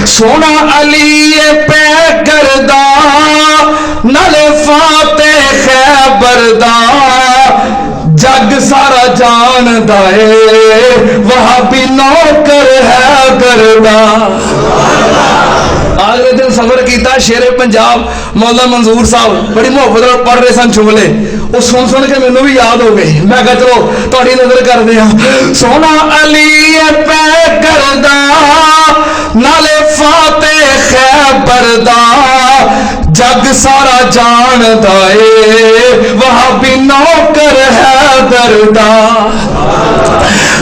سونا علی پہ گردا نل فاتح خیبر دا جگ سارا جان دائے وہابی نوکر ہے گردا آگے دن سفر کیتا شیر پنجاب مولا منظور صاحب بڑی محبت اور پڑھ رہے سن جملے وہ سن کے مینوں بھی یاد ہو گئی میں کہا چلو تہاڈی نظر کر دیا سونا علی پہ گردا نال فاتح خیبر دا جگ سارا جان دائے وہاں بھی نوکر ہے دردا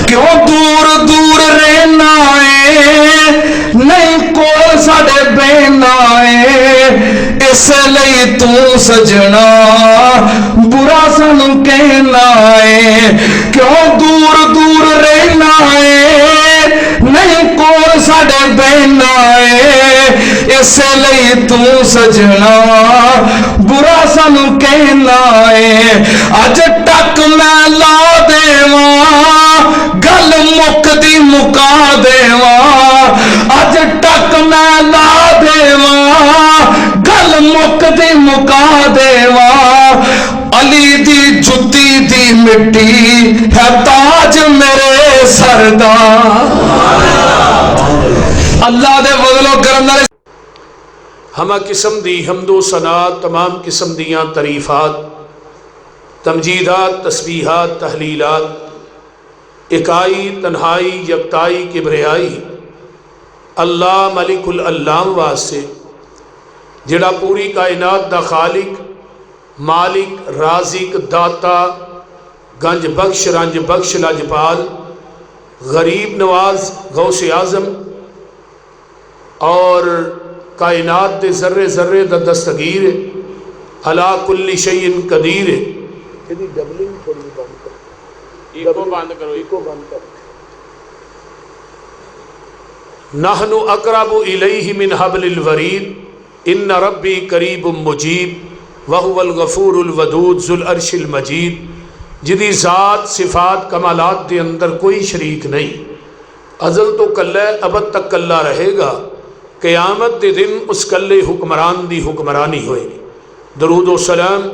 کیوں دور دور رہنا ہے نہیں کول ساڈے بہنا ہے اس لئی تو سجنا برا سانو کہنا ہے کیوں دور دور رہنا ہے نہیں کول ساڈے بہنا ہے اس لئی تو سجنا برا سانو کہنا ہے اج تک میں لا دیواں گل مکدی مکا دیواں اج تک میں لا دیواں گل مکدی مکا دیواں علی دی جتی دی مٹی ہے تاج میرے سر دا اللہ دے فضل و کرم نال ہمہ قسم دی حمد و ثنا تمام قسم دیاں تعریفات تمجیدات تسبیحات تحلیلات اکائی تنہائی یکتائی کبریائی اللہ ملک العلام واسطے جڑا پوری کائنات دا خالق مالک رازق داتا گنج بخش رنج بخش لاجپال غریب نواز غوث اعظم اور کائنات دے ذرے ذرے دا دستگیر علا کل شیء قدیر نحن اقرب الیہ من حبل الورید ان ربی قریب مجیب وہو الغفور الودود ذو العرش المجید جدی ذات صفات کمالات دے اندر کوئی شریک نہیں ازل تو کلہ ابد تک کلہ رہے گا قیامت دے دن اس کلے حکمران دی حکمرانی ہوئے گی درود و سلام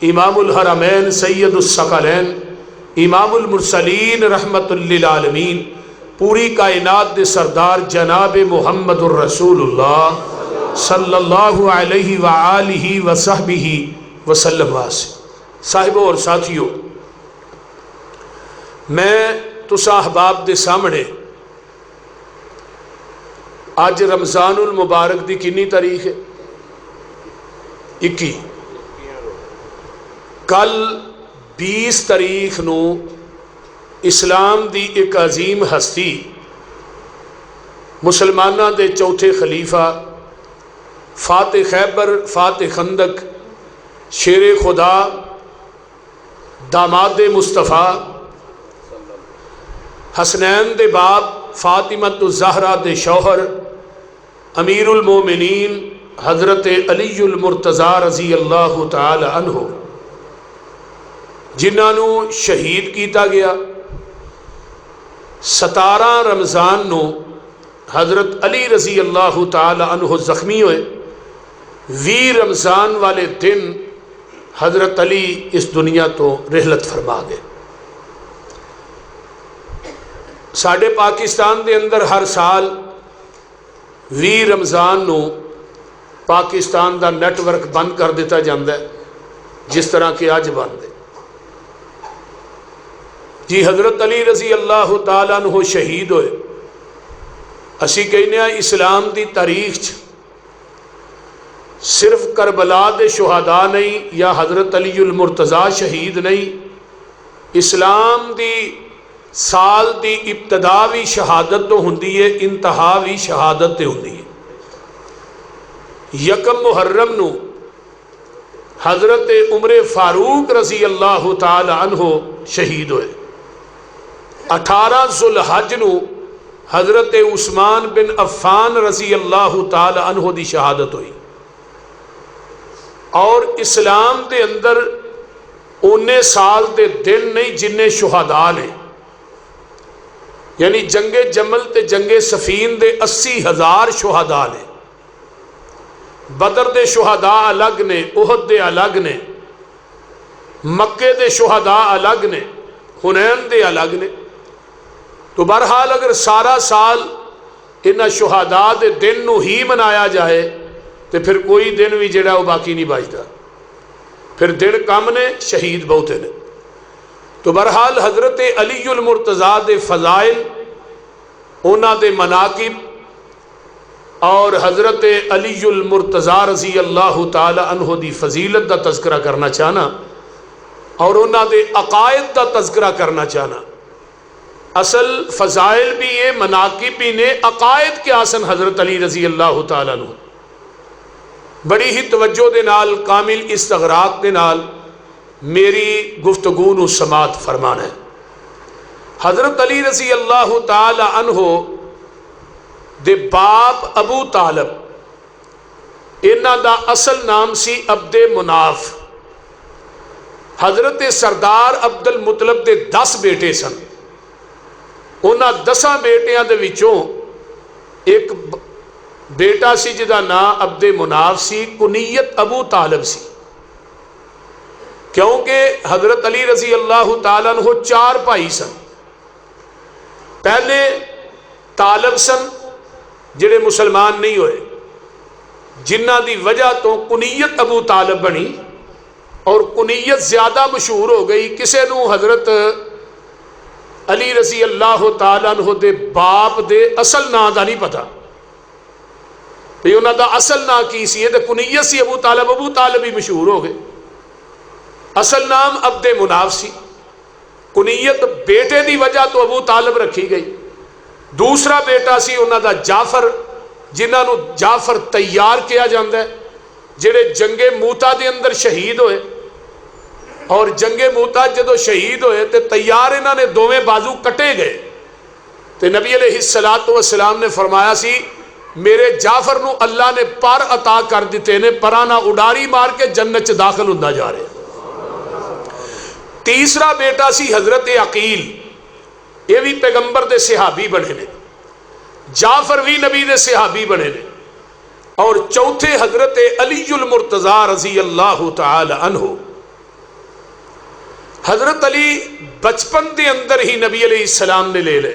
امام الحرمین سید الثقلین امام المرسلین رحمت للعالمین پوری کائنات دے سردار جناب محمد الرسول اللہ صلی اللہ علیہ وآلہ وصحبہ وسلم واسے صاحبوں اور ساتھیوں میں تسا احباب دے سامنے آج رمضان المبارک دی کنی تاریخ ہے 21 کل 20 تاریخ نو اسلام دی ایک عظیم ہستی مسلمانہ دے چوتھے خلیفہ فاتح خیبر فاتح خندق شیر خدا داماد مصطفیٰ حسنین دے باپ فاطمۃ الزہرا دے شوہر امیر المومنین حضرت علی المرتضیٰ رضی اللہ تعالی عنہ جنہاں نو شہید کیتا گیا 17 رمضان نو حضرت علی رضی اللہ تعالی عنہ زخمی ہوئے 20 رمضان والے دن حضرت علی اس دنیا تو رحلت فرما گئے۔ ساڈے پاکستان دے اندر ہر سال 20 رمضان نو پاکستان دا نیٹ ورک بند کر دیتا جاندہ ہے جس طرح کہ آج بند ہے جی حضرت علی رضی اللہ تعالیٰ عنہ شہید ہوئے اسی کہنے ہیں اسلام دی تاریخ صرف کربلا دے شہداء نہیں یا حضرت علی المرتضیٰ شہید نہیں اسلام دی سال دی ابتدا بھی شہادت تو ہوندی ہے انتہا بھی شہادت تے ہوندی ہے۔ یکم محرم نو حضرت عمر فاروق رضی اللہ تعالی عنہ شہید ہوئے 18 ذوالحج نو حضرت عثمان بن عفان رضی اللہ تعالی عنہ دی شہادت ہوئی اور اسلام دے اندر انہیں سال دے دن نہیں جنہیں شہداء نے یعنی جنگ جمل تے جنگ سفین دے 80,000 شہداء نے. بدر دے شہداء الگ نے، احد دے الگ نے، مکے دے شہداء الگ نے، حنین دے الگ نے. تو بہرحال اگر سارا سال انہاں شہداء دے دن نو ہی منایا جائے تو پھر کوئی دن بھی جڑا وہ باقی نہیں بچتا، پھر دن کم نے، شہید بہتے نے. تو بہرحال حضرت علی المرتضیٰ دے فضائل، انہاں دے مناقب اور حضرت علی المرتضیٰ رضی اللہ تعالی عنہ دی فضیلت دا تذکرہ کرنا چاہنا اور انہاں دے عقائد دا تذکرہ کرنا چاہنا. اصل فضائل بھی یہ، مناقب بھی نے، عقائد کے آسن حضرت علی رضی اللہ تعالیٰ عنہ. بڑی ہی توجہ دے نال، کامل استغراق دے نال میری گفتگو نو سماعت فرمانا ہے. حضرت علی رضی اللہ تعالی عنہ دے باپ ابو طالب، انہاں دا اصل نام سی عبد مناف. حضرت سردار عبد المطلب دے 10 بیٹے سن. انہاں 10 بیٹیاں دے وچوں ایک بیٹا سی جدا نام عبد مناف سی، کنیت ابو طالب سی. کیونکہ حضرت علی رضی اللہ تعالیٰ عنہ 4 بھائی سن. پہلے طالب سن جڑے مسلمان نہیں ہوئے، جنہ دی وجہ تو کنیت ابو طالب بنی اور کنیت زیادہ مشہور ہو گئی. کسے نو حضرت علی رضی اللہ تعالیٰ عنہ دے باپ دے اصل نا دا نہیں پتا بھی انہاں دا اصل نا کی سی. تے کنیت سی ابو طالب ہی مشہور ہو گئے. اصل نام عبد مناف سی، کنیت بیٹے دی وجہ تو ابو طالب رکھی گئی. دوسرا بیٹا سی انہاں دا جعفر، جنہاں نو جعفر تیار کیا جاندہ ہے، جڑے جنگ موتا دے اندر شہید ہوئے. اور جنگ موتا جدو شہید ہوئے تے تیار انہاں نے دوویں بازو کٹے گئے. تے نبی علیہ السلام نے فرمایا سی میرے جعفر نو اللہ نے پر عطا کر دیتے نے، پرانا اڈاری مار کے جنت چ داخل ہوندہ جا رہے. تیسرا بیٹا سی حضرت عقیل، یہ بھی پیغمبر دے صحابی بنے نے. جعفر بھی نبی دے صحابی بنے نے. اور چوتھے حضرت علی المرتضیٰ رضی اللہ تعالی عنہ. حضرت علی بچپن دے اندر ہی نبی علیہ السلام نے لے لے.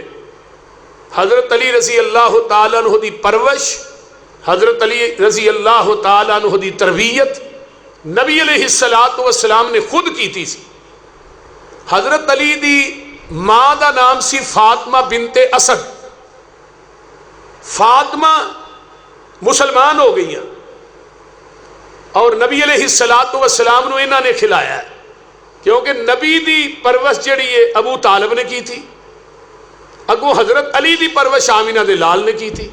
حضرت علی رضی اللہ تعالی عنہ دی پرورش، حضرت علی رضی اللہ تعالی عنہ دی تربیت نبی علیہ السلام نے خود کی تھی سی. حضرت علی دی ماں دا نام سی فاطمہ بنت اسد. فاطمہ مسلمان ہو گئی ہیں اور نبی علیہ السلام نو انہاں نے کھلایا ہے، کیونکہ نبی دی پرورش جڑی ہے ابو طالب نے کی تھی، اگوں حضرت علی دی پرورش آمینہ دے لال نے کی تھی.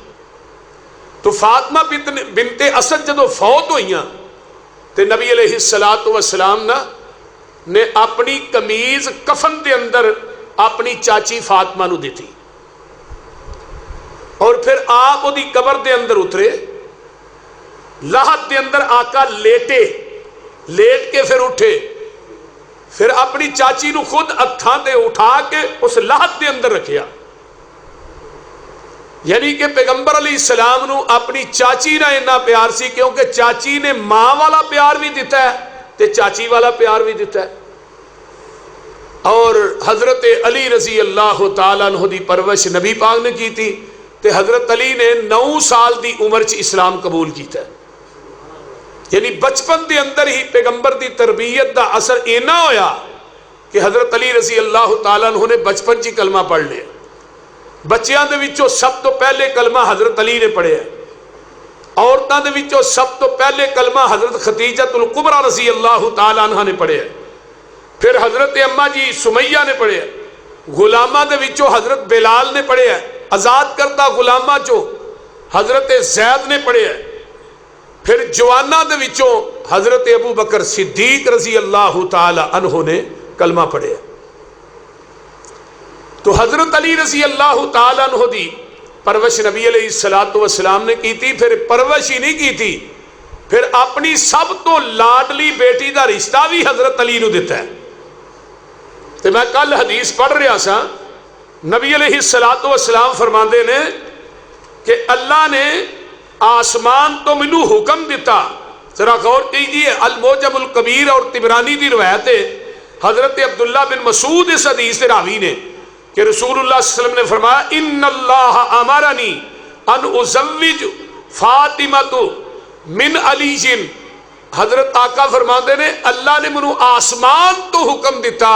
تو فاطمہ بنت اسد جدو فوت ہوئیاں تے نبی علیہ السلام نے اپنی قمیض کفن دے اندر اپنی چاچی فاطمہ نو دیتی. اور پھر آپ دی قبر دے اندر اترے. لاحت دے اندر آقا لیٹے، لیٹ کے پھر اٹھے، پھر اپنی چاچی نو خود ہتھاں تے اٹھا کے اس لاحت دے اندر رکھیا. یعنی کہ پیغمبر علیہ السلام نو اپنی چاچی نہ اتنا پیار سی، کیونکہ چاچی نے ماں والا پیار بھی دیتا ہے تے چاچی والا پیار بھی دیتا ہے. اور حضرت علی رضی اللہ تعالیٰ عنہ دی پرورش نبی پاک نے کی تھی تے حضرت علی نے 9 سال دی عمر چ اسلام قبول کیتا ہے. یعنی بچپن دے اندر ہی پیغمبر دی تربیت دا اثر اینا ہویا کہ حضرت علی رضی اللہ تعالیٰ عنہ نے بچپن چ کلمہ پڑھ لیا. بچیاں دے وچوں سب تو پہلے کلمہ حضرت علی نے پڑھیا. عورتاں دے وچوں سب تو پہلے کلمہ حضرت خدیجۃ الکبریٰ رضی اللہ تعالیٰ عنہ نے پڑھیا. پھر حضرت اماں جی سمیہ نے پڑھیا. غلامہ دے وچوں حضرت بلال نے پڑھیا. آزاد کردہ غلامہ چو حضرت زید نے پڑھیا. پھر جوانہ دے وچوں حضرت ابو بکر صدیق رضی اللہ تعالی عنہ نے کلمہ پڑھیا. تو حضرت علی رضی اللہ تعالی عنہ دی پرورش نبی علیہ السلام نے کی تھی. پھر پرورش ہی نہیں کی تھی، پھر اپنی سب تو لاڈلی بیٹی دا رشتہ بھی حضرت علی نو دیتا ہے. تو میں کل حدیث پڑھ رہا سا، نبی علیہ الصلوۃ والسلام فرماندے نے کہ اللہ نے آسمان تو مینو حکم دیتا. ذرا غور کیجیے، الموجم الکبیر اور طبرانی دی روایت ہے حضرت عبداللہ بن مسعود اس حدیث کے راوی نے کہ رسول اللہ صلی اللہ علیہ وسلم نے فرمایا ان اللہ امرنی ان ازوج فاطمہ من علی جن. حضرت آقا فرماندے نے اللہ نے منو آسمان تو حکم دیتا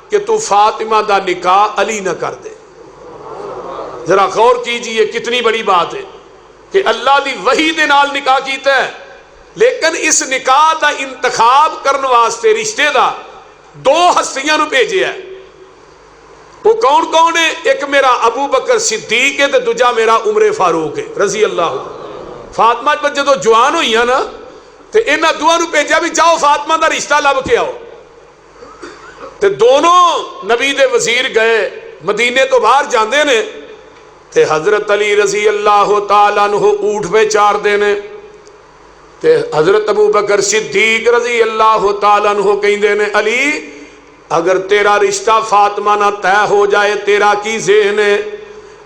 کہ تو فاطمہ دا نکاح علی نہ کر دے. ذرا غور کیجئے کتنی بڑی بات ہے کہ اللہ دی وحی دے نال نکاح کیتا ہے، لیکن اس نکاح دا انتخاب کرنے واسطے رشتے دا دو ہستیاں نو بھیجیا ہے. وہ کون کون ہے؟ ایک میرا ابو بکر صدیق ہے تے دوجا میرا عمر فاروق ہے رضی اللہ. فاطمہ جدو جوان ہوئی نا تے انہاں دوواں نو بھیجا بھی جاؤ فاطمہ دا رشتہ لب کے آؤ. تے دونوں نبی دے وزیر گئے، مدینے تو باہر جاندے نے تے حضرت علی رضی اللہ تعالیٰ عنہ اونٹ پہ چار دینے تے حضرت ابو بکر صدیق رضی اللہ تعالیٰ عنہ کہندے نے علی اگر تیرا رشتہ فاطمہ نہ طے ہو جائے تیرا کی ذہن ہے؟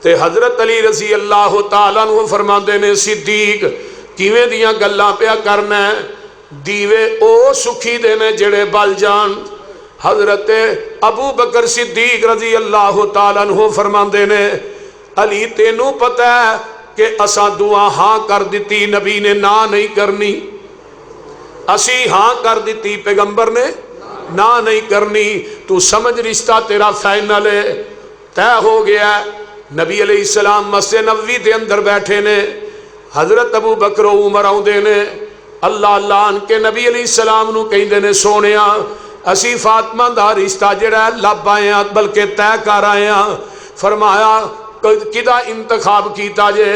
تے حضرت علی رضی اللہ تعالیٰ عنہ فرماندے نے صدیق کیویں دیاں گلاں پیا کرنا ہے، دیوے او سکھی دینے جڑے بل جان. حضرت ابو بکر صدیق رضی اللہ تعالیٰ عنہ فرماندے نے علی تینوں پتہ ہے کہ اساں دعا ہاں کر دیتی نبی نے نہ نہیں کرنی، اسی ہاں کر دیتی پیغمبر نے نہ نہیں کرنی، تو سمجھ رشتہ تیرا فائنل ہے، طے ہو گیا. نبی علیہ السلام مسجد نبوی دے اندر بیٹھے نے، حضرت ابو بکر و عمر آؤندے نے اللہ اللہ ان کے نبی علیہ السلام نو کہندے نے سونیا اسی فاطمہ دا رشتہ جڑا ہے لب آئے ہیں بلکہ طے کر آئے ہیں. فرمایا کدا انتخاب کیتا جے؟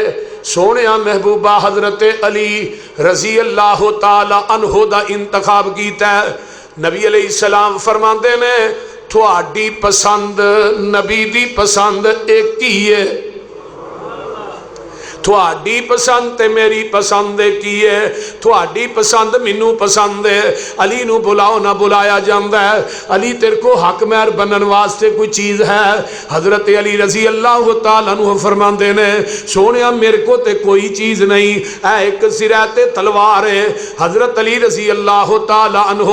سونیا محبوبہ حضرت علی رضی اللہ تعالی عنہ دا انتخاب کیتا ہے. نبی علیہ السلام فرماندے نے تھوڑی پسند نبی دی پسند ایک ہی ہے، تھوڑی پسند تے میری پسند کی ہے، تھوڑی پسند مینوں پسند ہے. علی نو بلاؤ نہ بلایا جاندہ ہے، علی تیرے کو حق مہر بنن واسطے کوئی چیز ہے؟ حضرت علی رضی اللہ تعالیٰ عنہ فرماندے نے سونیا میرے کو تے کوئی چیز نہیں، اے ایک سرات تلوار ہے. حضرت علی رضی اللہ تعالیٰ عنہ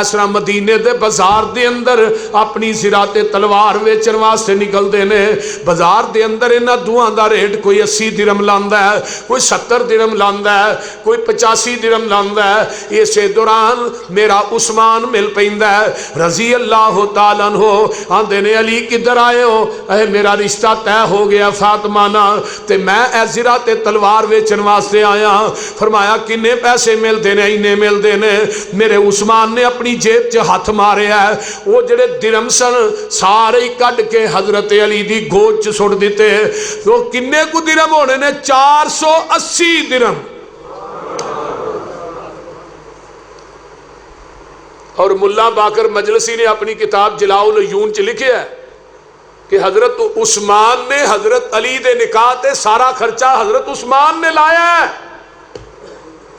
اس طرح مدینے دے بازار دے اندر اپنی سرات تلوار ویچن واسطے نکل دے نے. بازار دے اندر انہاں دوہاں دا ریٹ کوئی 80 درہم لاندا ہے، کوئی 70 درہم لاندا ہے، کوئی 85 درہم لاندا ہے. اسی دوران میرا عثمان مل پیندا ہے رضی اللہ تعالیٰ عنہ. آندے نے علی کدھر آئے ہو؟ اے میرا رشتہ طے ہو گیا فاطمہ نال تے میں اے زرات تلوار ویچن واسطے آیا. فرمایا کنے پیسے ملتے نے؟ اینے ملتے نے. میرے عثمان نے اپنی جیب چ ہاتھ مارے ہے، وہ جڑے درہم سن سارے ہی کڈ کے حضرت علی دی گود چ سٹ دیتے. تو کنے کو درہم ہونے نے؟ 480 درہم. اور ملا باقر مجلسی نے اپنی کتاب جلاء العیون چ لکھیا ہے کہ حضرت عثمان نے حضرت علی دے نکاح تے سارا خرچہ حضرت عثمان نے لایا ہے.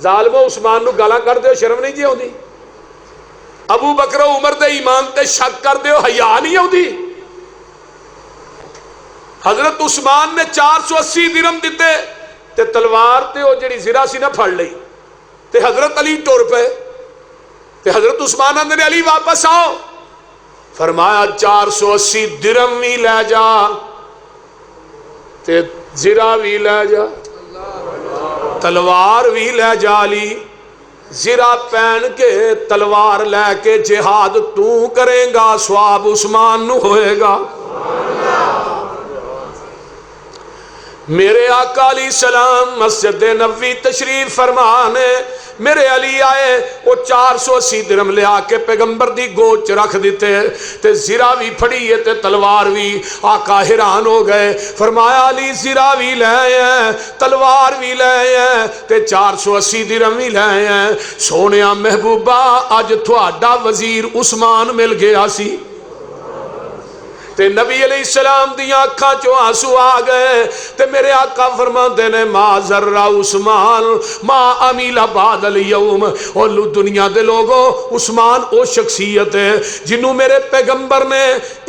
ظالمو عثمان نو گالاں کر دیو شرم نہیں جی آؤندی؟ ابو بکر و عمر دے ایمان تے شک کر دیو حیا نہیں آؤندی؟ حضرت عثمان نے 480 درہم دیتے تے تلوار تے او جڑی زرہ سی نہ پھڑ لئی تے حضرت علی ٹر پے تے حضرت عثمان نے علی واپس آؤ. فرمایا 480 درہم بھی لے جا تے زرہ بھی لے جا، تلوار بھی لے جا. علی زرہ پہن کے تلوار لے کے جہاد تو کریں گا، ثواب عثمان نو ہوئے گا. میرے آقا علیہ السلام مسجد نبوی تشریف فرمانے میرے علی آئے وہ 480 درہم لے آ کے پیغمبر دی گود چ رکھ دیتے تے زرہ بھی پھڑی ہے تے تلوار بھی. آقا حیران ہو گئے. فرمایا علی زرہ بھی لے آئے ہیں، تلوار بھی لے آئے ہیں تے 480 درہم بھی لے آئے ہیں. سونیا محبوبہ اج تھوڑا وزیر عثمان مل گیا سی تے نبی علیہ السلام دیاں اکھاں چوں آنسو آ گئے تے میرے آقا فرماندے نے ما ذرہ عثمان ما عمل بعد اليوم، اور دنیا دے لوگوں عثمان او شخصیت ہے جنہوں میرے پیغمبر نے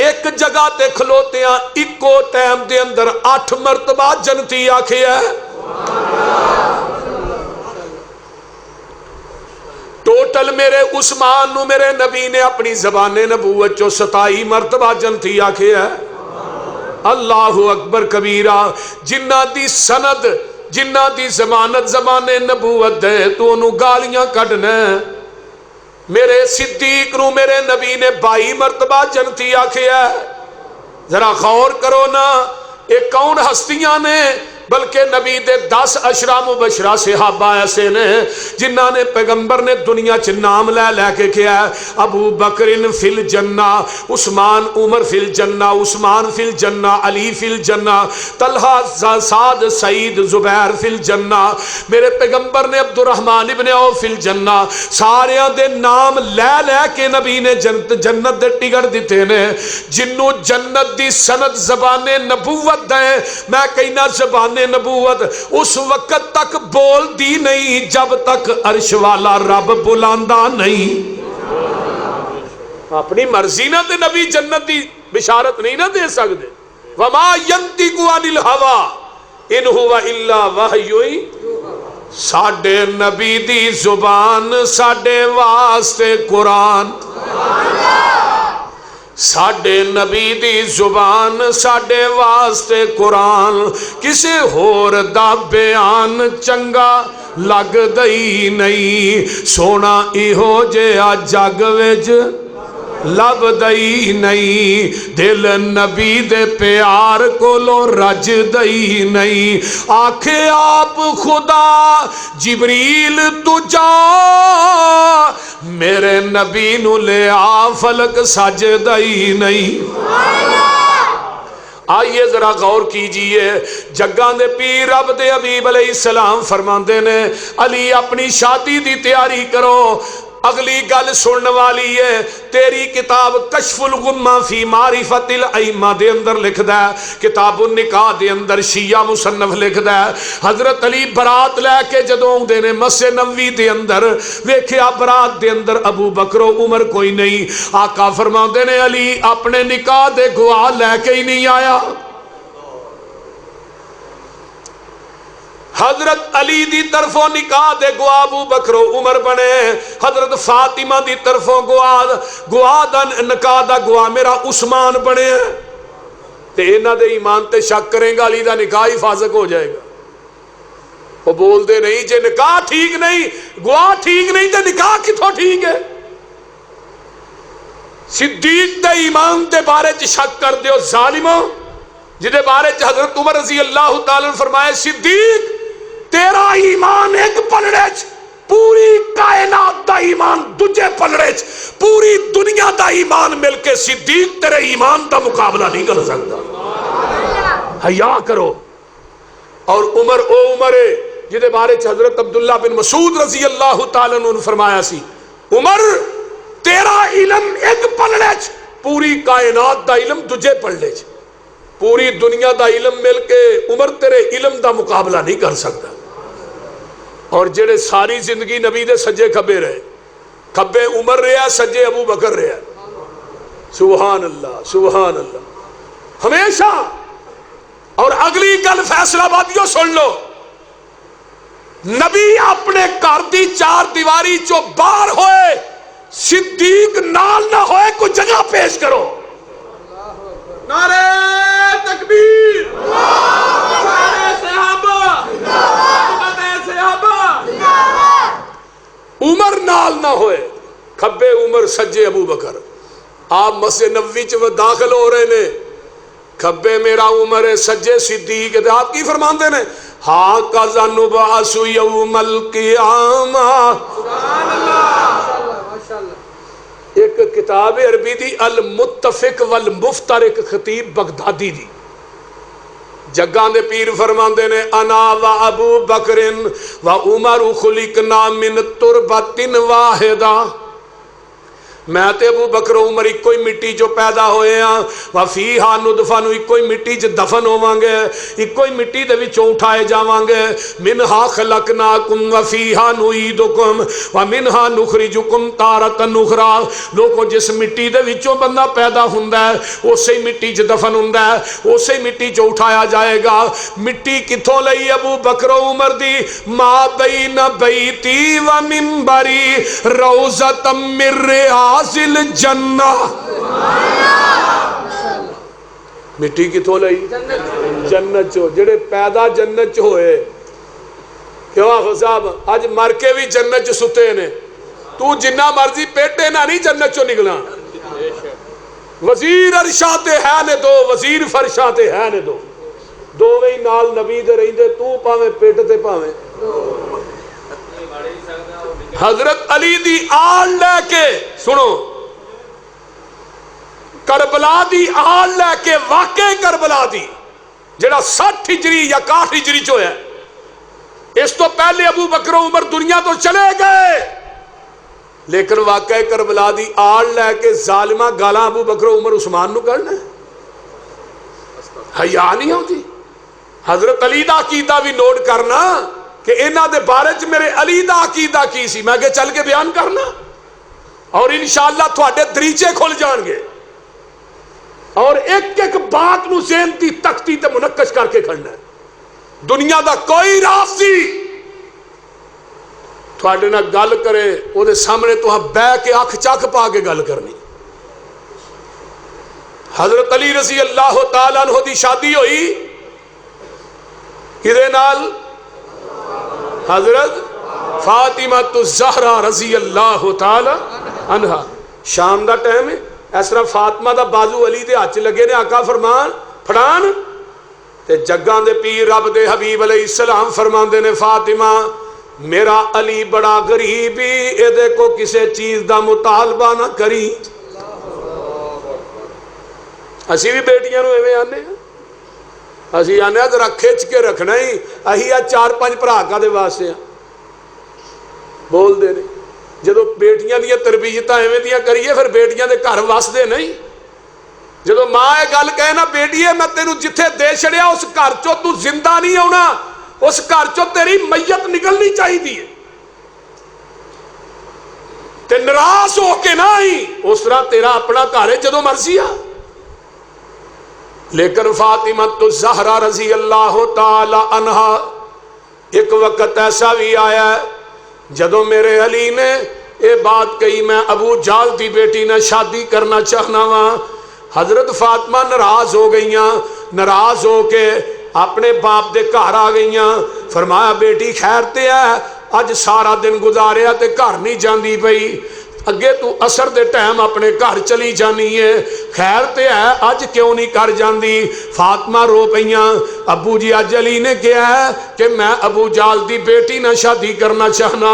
ایک جگہ تے کھلوتیاں اکو ٹائم دے اندر 8 مرتبہ جنتی آکھے ہے۔ ٹوٹل میرے عثمان نو میرے نبی نے اپنی زبان نبوت چو 27 مرتبہ جنتی آکھے ہے۔ اللہ اکبر کبیرہ، جنہ دی سند جنہ دی ضمانت زبان نبوت دے تو انہوں گالیاں کڑنے۔ میرے صدیق نو میرے نبی نے 22 مرتبہ جنتی آکھے ہے۔ ذرا غور کرو نا، ایک کون ہستیاں نے، بلکہ نبی دے 10 اشرا مبشرہ صحابہ ایسے نے جنہ نے پیغمبر نے دنیا چ نام لے کے کیا ہے۔ ابو بکر فی الجنہ، عثمان عمر فی الجنہ، عثمان فی الجنہ، علی فی الجنہ، طلحہ سعد سعید زبیر فی الجنہ، میرے پیغمبر نے عبد الرحمن ابن عوف فی الجنہ، ساریاں دے نام لے کے نبی نے جنت دے ٹکٹ دیتے نے۔ جنوں جنت دی سند زبان نبوت دے، میں کہنا زبان نبوت اس وقت تک بول دی نہیں جب تک عرش والا رب بلاندہ نہیں۔ اپنی مرضی نہ تے نبی جنت دی بشارت نہیں نہ دے سکتے۔ وما ينطق عن الهوى ان هو الا وحی، ساڈے نبی دی زبان ساڈے واسطے قرآن، ساڈے نبی دی زبان ساڈے واسطے قرآن، کسے ہور دا بیان چنگا لگ دئی نہیں، سونا ایہو جیا جگ وچ لب دئی نہیں، دل نبی دے پیار کولو رج دئی نہیں، آکھے آپ خدا جبریل تو جا میرے نبی نو لے آ فلک سج دئی نہیں۔ آئیے ذرا غور کیجئے، جگاں دے پیر رب دے حبیب علیہ السلام فرماندے نے علی اپنی شادی دی تیاری کرو۔ اگلی گل سننے والی ہے، تیری کتاب کشف الغمہ فی معرفت الائمہ دے اندر لکھ دا ہے، کتاب النکاح دے اندر شیعہ مصنف لکھ دا ہے، حضرت علی برات لے کے جدوں دے نے مسجد نبوی دے اندر ویکھیا برات دے اندر ابو بکر و عمر کوئی نہیں، آقا فرماندے نے علی اپنے نکاح دے گواہ لے کے ہی نہیں آیا۔ حضرت علی دی طرفوں نکاح دے گواہ ابو بکر و عمر بنے، حضرت فاطمہ دی طرفوں گواہ دا نکاح دا گواہ میرا عثمان بنے، تے انہاں دے ایمان تے شک کریں گا علی دا نکاح ہی فاسق ہو جائے گا۔ وہ بول دے نہیں جے نکاح ٹھیک نہیں، گواہ ٹھیک نہیں تے نکاح کتھوں ٹھیک ہے؟ صدیق دے ایمان دے بارے چ شک کر دیو ظالموں، جدے بارے چ حضرت عمر رضی اللہ تعالیٰ نے فرمائے صدیق تیرا ایمان ایک پلڑے چ، پوری کائنات دا ایمان دجے پلڑے چ، پوری دنیا دا ایمان مل کے صدیق تیرے ایمان دا مقابلہ نہیں کر سکتا۔ حیا کرو۔ اور عمر او عمر ہے جدے بارے چ حضرت عبداللہ بن مسعود رضی اللہ تعالیٰ نے فرمایا سی عمر تیرا علم ایک پلڑے چ، پوری کائنات دا علم دجے پلڑے چ، پوری دنیا دا علم مل کے عمر تیرے علم دا مقابلہ نہیں کر سکتا۔ اور جڑے ساری زندگی نبی دے سجے کھبے رہے، کھبے عمر رہا سجے ابو بکر رہا، سبحان اللہ سبحان اللہ ہمیشہ۔ اور اگلی گل فیصلہ بادیوں سن لو، نبی اپنے گھر دی 4 دیواری چو باہر ہوئے، صدیق نال نہ ہوئے، کوئی جگہ پیش کرو۔ نعرہ تکبیر، نعرہ صحابہ، عمر نال نہ ہوئے، کھبے عمر سجے ابو بکر۔ آپ مسجد نبوی چ داخل ہو رہے نے، کھبے میرا عمر ہے سجے صدیق، آپ کی فرماندے نے ہاں کذا نبعث یوم القیامہ۔ سبحان اللہ۔ ایک کتاب عربی دی المتفق والمفترق خطیب بغدادی دی، جگاں دے پیر فرماندے نے انا و ابو بکر و عمر خلقنا من تربت واحدہ، میں تے ابو بکر عمر ایک کوئی مٹی جو پیدا ہوئے ہیں، وفیہا ندفن ایک کوئی مٹی جو دفن ہووانگے، ایک کوئی مٹی دے وچوں اٹھائے جاوانگے، منہا خلقناکم وفیہا نعیدکم ومنہا نخرجکم تارۃ اخری۔ لوگوں جس مٹی دے وچوں بندہ پیدا ہوندا ہے اسی مٹی چ دفن ہوندا ہے، اسی مٹی چ اٹھایا جائے گا۔ مٹی کتھوں لئی ابو بکر عمر دی؟ ما بین بیتی و منبری روضۃ من ریاض الجنہ۔ مٹی کتھوں لئی؟ جنت چو، جڑے پیدا جنت چ ہوئے۔ کیوں آخو صاحب اج مر کے بھی جنت چ ستے نے، تو جنہ مرضی پیٹے نہ نہیں جنت چو نکلا۔ وزیر ارشاد ہے نے دو، وزیر فرشاد ہے نے دو، دو وہی نال نبی دے رہندے، تو پاویں پیٹ تے پاویں۔ حضرت علی دی آل لے کے سنو، کربلا دی آل لے کے، واقعی کربلا دی جڑا 60 ہجری یا 61 ہجری چو ہے، اس تو پہلے ابو بکر عمر دنیا تو چلے گئے، لیکن واقعی کربلا دی آل لے کے ظالمہ گالاں ابو بکر عمر عثمان نو کرنا ہے، حیا نہیں ہوتی۔ حضرت علی دا عقیدہ بھی نوٹ کرنا کہ انہاں دے بارے چ میرے علی دا عقیدہ کی سی، میں کہ چل کے بیان کرنا، اور انشاءاللہ تھوڑے دریچے کھل جان گے، اور ایک ایک بات نو ذہن دی تختی تے منقش کر کے کھڑنا ہے۔ دنیا دا کوئی رافضی تھوڑے نہ گل کرے او دے سامنے تو بہ کے اکھ چک پا کے گل کرنی۔ حضرت علی رضی اللہ تعالیٰ عنہ دی شادی ہوئی کدے نال؟ حضرت فاطمہ الزہرا رضی اللہ تعالی عنہا۔ شام دا ٹائم ہے، اس طرح فاطمہ دا بازو علی دے ہاتھ لگے نے، آقا فرمان پھڑان تے جگاں دے پیر رب دے حبیب علیہ السلام فرماندے نے، فاطمہ میرا علی بڑا غریبی، اے دے کو کسے چیز دا مطالبہ نہ کری۔ اسی بھی بیٹیاں نو ایویں آنے ہیں، اسی آنے ذرا کھچ کے رکھنا ہی، اہی 4-5 بھرا کا دے واسطے ہیں بول دے نہیں۔ جدو بیٹیاں دیا تربیتاں ایویں دیاں کریے پھر بیٹیاں دے گھر واسدے نہیں۔ جدو ماں یہ گل کہے نا بیٹیے میں تینوں جتھے دے چھڑیا اس گھر چو تو زندہ نہیں ہونا، اس گھر چو تیری میت نکلنی چاہی دی ہے، تے ناراض ہو کے نہ ہی اس طرح تیرا اپنا گھر ہے جدو مرضی آ۔ لیکن فاطمہ الزہرا رضی اللہ تعالی عنہا ایک وقت ایسا بھی آیا ہے جدو میرے علی نے یہ بات کہی میں ابو جال دی بیٹی نے شادی کرنا چاہنا وا، حضرت فاطمہ ناراض ہو گئیاں، ناراض ہو کے اپنے باپ دے گھر آ گئیاں۔ فرمایا بیٹی خیر تے ہے، اج سارا دن گزاریا تے گھر نہیں جاندی پئی، اگے تو اثر دے ٹائم اپنے گھر چلی جانی ہے، خیر تے ہے اج کیوں نہیں کر جاندی؟ فاطمہ رو پئیاں، ابو جی اج علی نے کہا ہے کہ میں ابو جال دی بیٹی نہ شادی کرنا چاہنا۔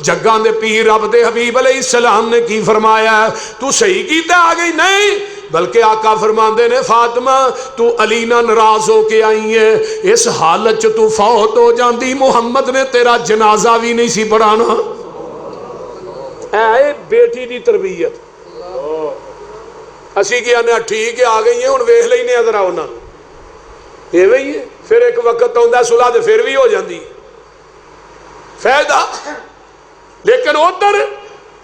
جگاں دے پیر رب دے حبیب علیہ السلام نے کی فرمایا ہے؟ تو صحیح کیتا آ گئی نہیں، بلکہ آقا فرماندے نے فاطمہ تو علی نہ ناراض ہو کے آئی ہے، اس حالت تو فوت ہو جاندی محمد نے تیرا جنازہ بھی نہیں سی پڑھانا۔ اے بیٹی دی تربیت اسی کیا نے ٹھیک ہے آ گئی ہیں ہن ویکھ لینے ذرا انہاں ایویں ہی ہے۔ پھر ایک وقت آندا صلح تے پھر بھی ہو جاندی فائدہ، لیکن ادھر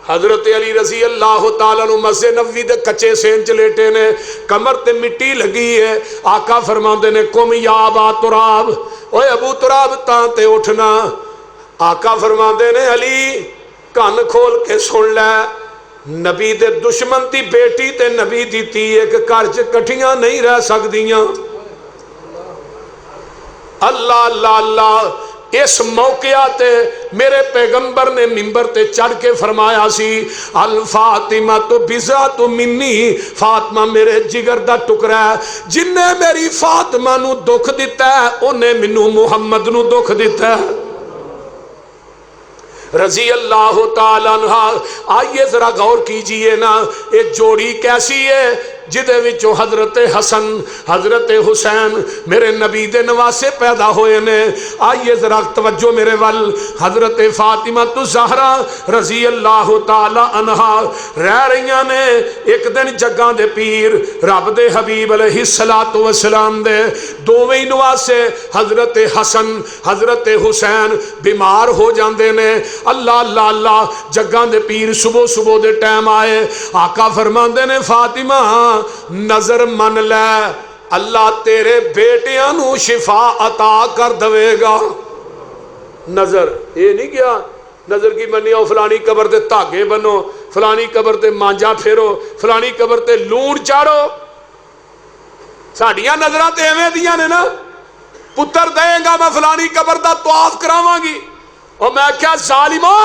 حضرت علی رضی اللہ تعالیٰ عنہ مسجد نبوی دے کچے سین چ لیٹے نے، کمر تے مٹی لگی ہے، آقا فرماندے نے قم یا ابا تراب، اوے ابو تراب تاں تے اٹھنا۔ آقا فرماندے نے علی کان کھول کے سن لے، نبی دے دشمن دی بیٹی تے نبی دی تی ایک گھر چ کٹھیاں نہیں رہ سکدیاں۔ اللہ اللہ اللہ، اس موقع تے میرے پیغمبر نے منبر تے چڑھ کے فرمایا سی الفاطمہ تو بضعۃ منی، فاطمہ میرے جگر دا ٹکڑا ہے، جن نے میری فاطمہ نو دکھ دیتا ہے انہیں منو محمد نو دکھ دیتا ہے رضی اللہ تعالیٰ عنہ۔ آئیے ذرا غور کیجئے نا، یہ جوڑی کیسی ہے؟ جدے وچوں حضرت حسن حضرت حسین میرے نبی دے نواسے پیدا ہوئے نے. آئیے ذرا توجہ میرے ول. حضرت فاطمہ الزہرا رضی اللہ تعالی عنہا رہ رہیاں نے. ایک دن جگاں دے پیر رب دے حبیب علیہ الصلوۃ والسلام دے دوویں نواسے حضرت حسن حضرت حسین بیمار ہو جاندے نے. اللہ اللہ اللہ جگاں دے پیر صبح صبح دے ٹائم آئے. آقا فرماندے نے فاطمہ نظر من لے اللہ تیرے بیٹیاں نو شفا عطا کر دے گا. نظر یہ نہیں کیا نظر کی منی آؤ فلانی قبر تے دھاگے بنو فلانی قبر تے مانجا پھیرو فلانی قبر تے لون چاڑو. ساڈیاں نظراں تے ایویں دیاں نے نا پتر دے گا میں فلانی قبر دا طواف کراواں گی. اور میں کیا ظالمو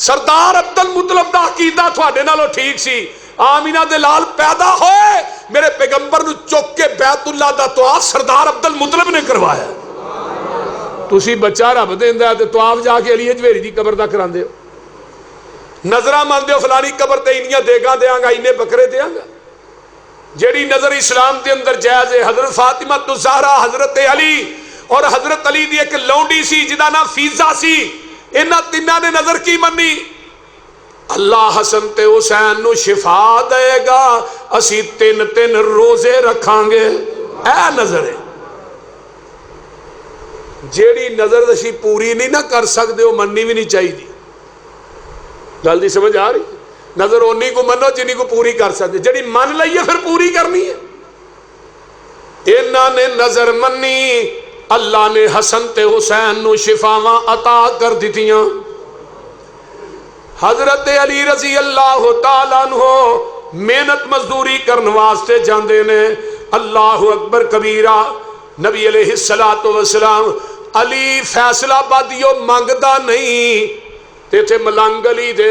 سردار عبد المطلب دا عقیدہ تھوڑے نالوں ٹھیک سی. آمینہ دے لال پیدا ہوئے میرے پیغمبر نو چک کے بیت اللہ دا طواف سردار عبد المطلب نے کروایا. تسی بچہ رب دیندا تے طواف جا کے علی جویری دی قبر دا کراندے ہو. نظراں مندے ہو فلانی قبر تے انیاں دیگاں دیاں گا انے بکرے دیاں گا. جیڑی نظر اسلام دے اندر جائز ہے. حضرت فاطمہ الزہرا حضرت علی اور حضرت علی دی ایک لونڈی سی جدا نام فیضا سی. انہاں تیناں نے نظر کی منی اللہ حسن تے حسین نو شفا دے گا اسی 3 روزے رکھاں گے. اے نظر ہے جیڑی نظر اسی پوری نہیں نہ کر سکتے وہ مننی بھی نہیں چاہیے. گل دی سمجھ آ رہی. نظر اونی کو منو جنی کو پوری کر سکتے. جیڑی من لئیے پھر پوری کرنی ہے. انہاں نے نظر منی اللہ نے حسن تے حسین نو شفاواں عطا کر دتیاں. حضرت علی رضی اللہ تعالیٰ عنہ محنت مزدوری کرن واسطے جاندے نے. اللہ اکبر کبیرہ. نبی علیہ الصلوۃ والسلام علی فیصلہ آبادیوں منگدا نہیں تے تھے ملنگ علی دے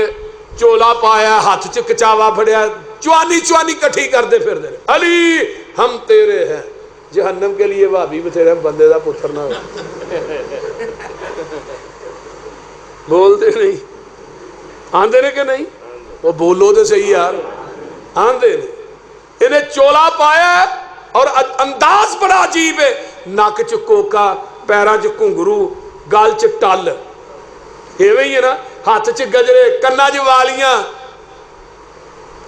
چولا پایا ہاتھ چ کچاوا پھڑیا چوانی چوانی کٹھی کر دے پھر دے علی ہم تیرے ہیں. جہنم کے لیے بھابی بتھیرے بندے دا پتر نہ بولتے نہیں آندے نے کہ نہیں وہ بولو دے صحیح یار آندے نے. انہیں چولا پایا اور انداز بڑا عجیب ہے. ناک چ کوکا پیراں چ گھنگرو گال چ ٹل ایویں ہی ہے نا. ہاتھ چ گجرے کنا چ والیاں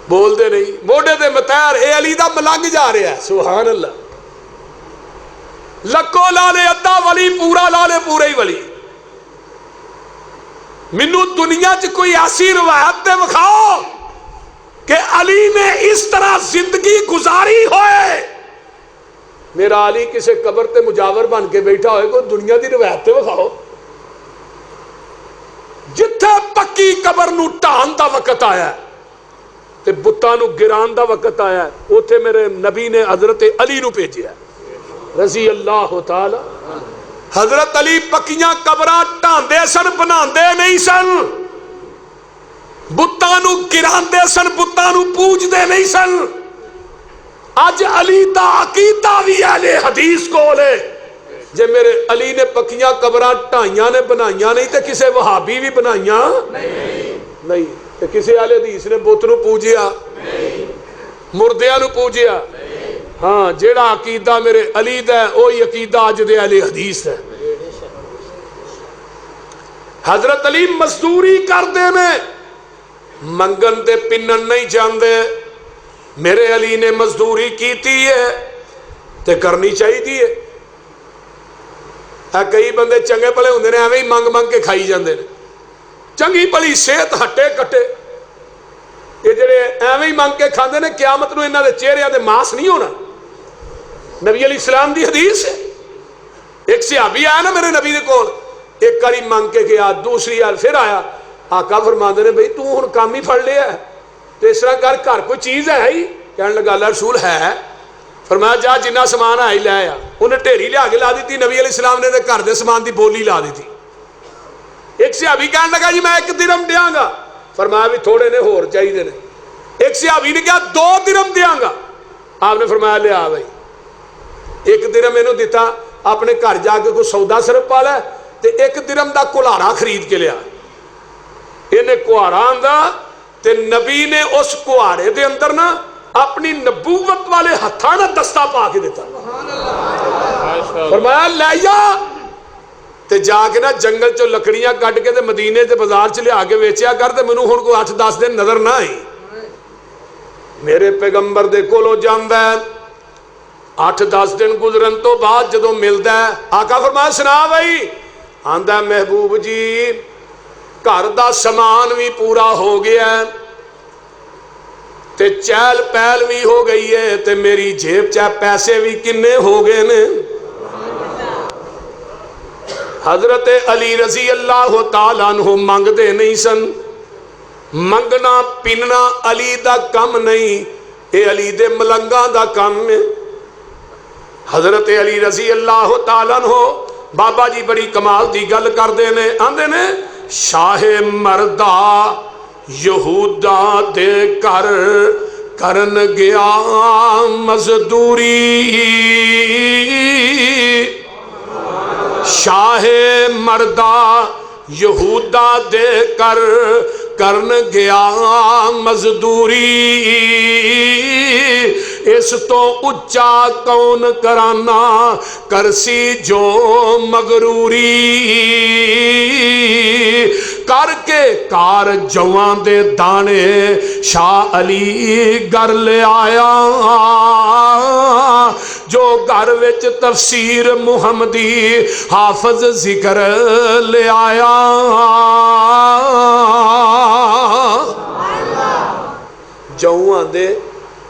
بول دے نہیں موڈے تے متیر. اے علی دا ملنگ جا رہا ہے. سبحان اللہ. لکو لالے ادھا ولی پورا لالے پورے ہی ولی. منو دنیا چ کوئی ایسی روایت تے بکھاؤ کہ علی نے اس طرح زندگی گزاری ہوئے. میرا علی کسے قبر تے مجاور بن کے بیٹھا ہوئے کوئی دنیا دی روایت تے بکھاؤ. جتھے پکی قبر نو ٹھان دا وقت آیا تے بتاں نو گران دا وقت آیا اوتھے میرے نبی نے حضرت علی نو بھیجیا رضی اللہ تعالی. حضرت علی پکیاں قبراں ٹھاندے سن بناندے نہیں سن. بتاں نو گراندے سن بتاں نو پوجدے نہیں سن. اج علی دا عقیدہ بھی اہل حدیث کول ہے. جے میرے علی نے پکیاں قبراں ٹھائیاں نے بنائیاں نہیں تے کسے وہابی بھی بنائیاں نہیں تے کسے اہل حدیث نے بت نو پوجیا مردیاں نو پوجیا. ہاں جیڑا عقیدہ میرے علی دا ہے وہی عقیدہ اج دے اہل حدیث ہے. حضرت علی مزدوری کردے نے منگن تے پنن نہیں جاندے. میرے علی نے مزدوری کیتی ہے تے کرنی چاہیے. کئی بندے چنگے پلے ہوندے نے ایویں ہی منگ منگ کے کھائی جاندے نے. چنگی پلی صحت ہٹے کٹے. یہ جڑے ایویں ہی منگ کے کھاندے نے قیامت نو انہاں دے چہریاں دے ماس نہیں ہونا. نبی علیہ السلام دی حدیث ہے. ایک صحابی آیا نا میرے نبی دے کول ایک کاری منگ کے گیا دوسری بار پھر آیا. آقا فرماندے نے بھئی تو ہن کام ہی پھڑ لیا ہے تو اس طرح کر گھر کوئی چیز ہے ہی. کہنے لگا اللہ رسول ہے. فرمایا جا جنہ سامان آئی لے آیا. انہیں ڈھیری لیا کے لا دیتی. نبی علیہ السلام نے گھر دے سامان دی بولی لا دیتی. ایک صحابی کہنے لگا جی میں 1 درہم دیاں گا. فرمایا بھی تھوڑے نے ہور چاہیے نے. ایک صحابی نے کہا 2 درہم دیاں گا. آپ نے فرمایا لے آ بھائی. 1 درہم انہوں دیتا اپنے گھر جا کے کوئی سودا صرف پا لے تے 1 درہم دا کلہاڑا خرید کے لیا. انہیں کلہاڑا آندا تے نبی نے اس کلہاڑے دے اندر نا اپنی نبوت والے ہتھاں نہ دستہ پا کے دیتا فرمایا لے جا تے جا کے نا جنگل چو لکڑیاں کٹ کے تے مدینے تے بازار چ لیا کے ویچیا کر تے مینوں ہن کوئی 8-10 دن نظر نہ آئی میرے پیغمبر دے کولوں جاندا ہے 8-10 دن گزرن تو بعد جدوں ملدا ہے آقا فرمایا سنا بھائی آندا محبوب جی گھر دا سامان بھی پورا ہو گیا ہے تے چہل پہل بھی ہو گئی ہے تے میری جیب چاہ پیسے بھی کنے ہو گئے نے حضرت علی رضی اللہ تعالیٰ عنہ منگ دے نہیں سن منگنا پیننا علی دا کم نہیں اے علی دے ملنگاں دا کم ہے حضرت علی رضی اللہ تعالیٰ عنہ بابا جی بڑی کمال دی گل کر دے نے آندے نے شاہ مردہ یہودا دے کرن گیا مزدوری شاہ مردہ یہودا دے کرن گیا مزدوری اس تو اچا کون کرانا کرسی جو مغروری کر کے کار جوان دے دانے شاہ علی گر لے آیا جو گھر وچ تفسیر محمدی حافظ ذکر لے آیا جوان دے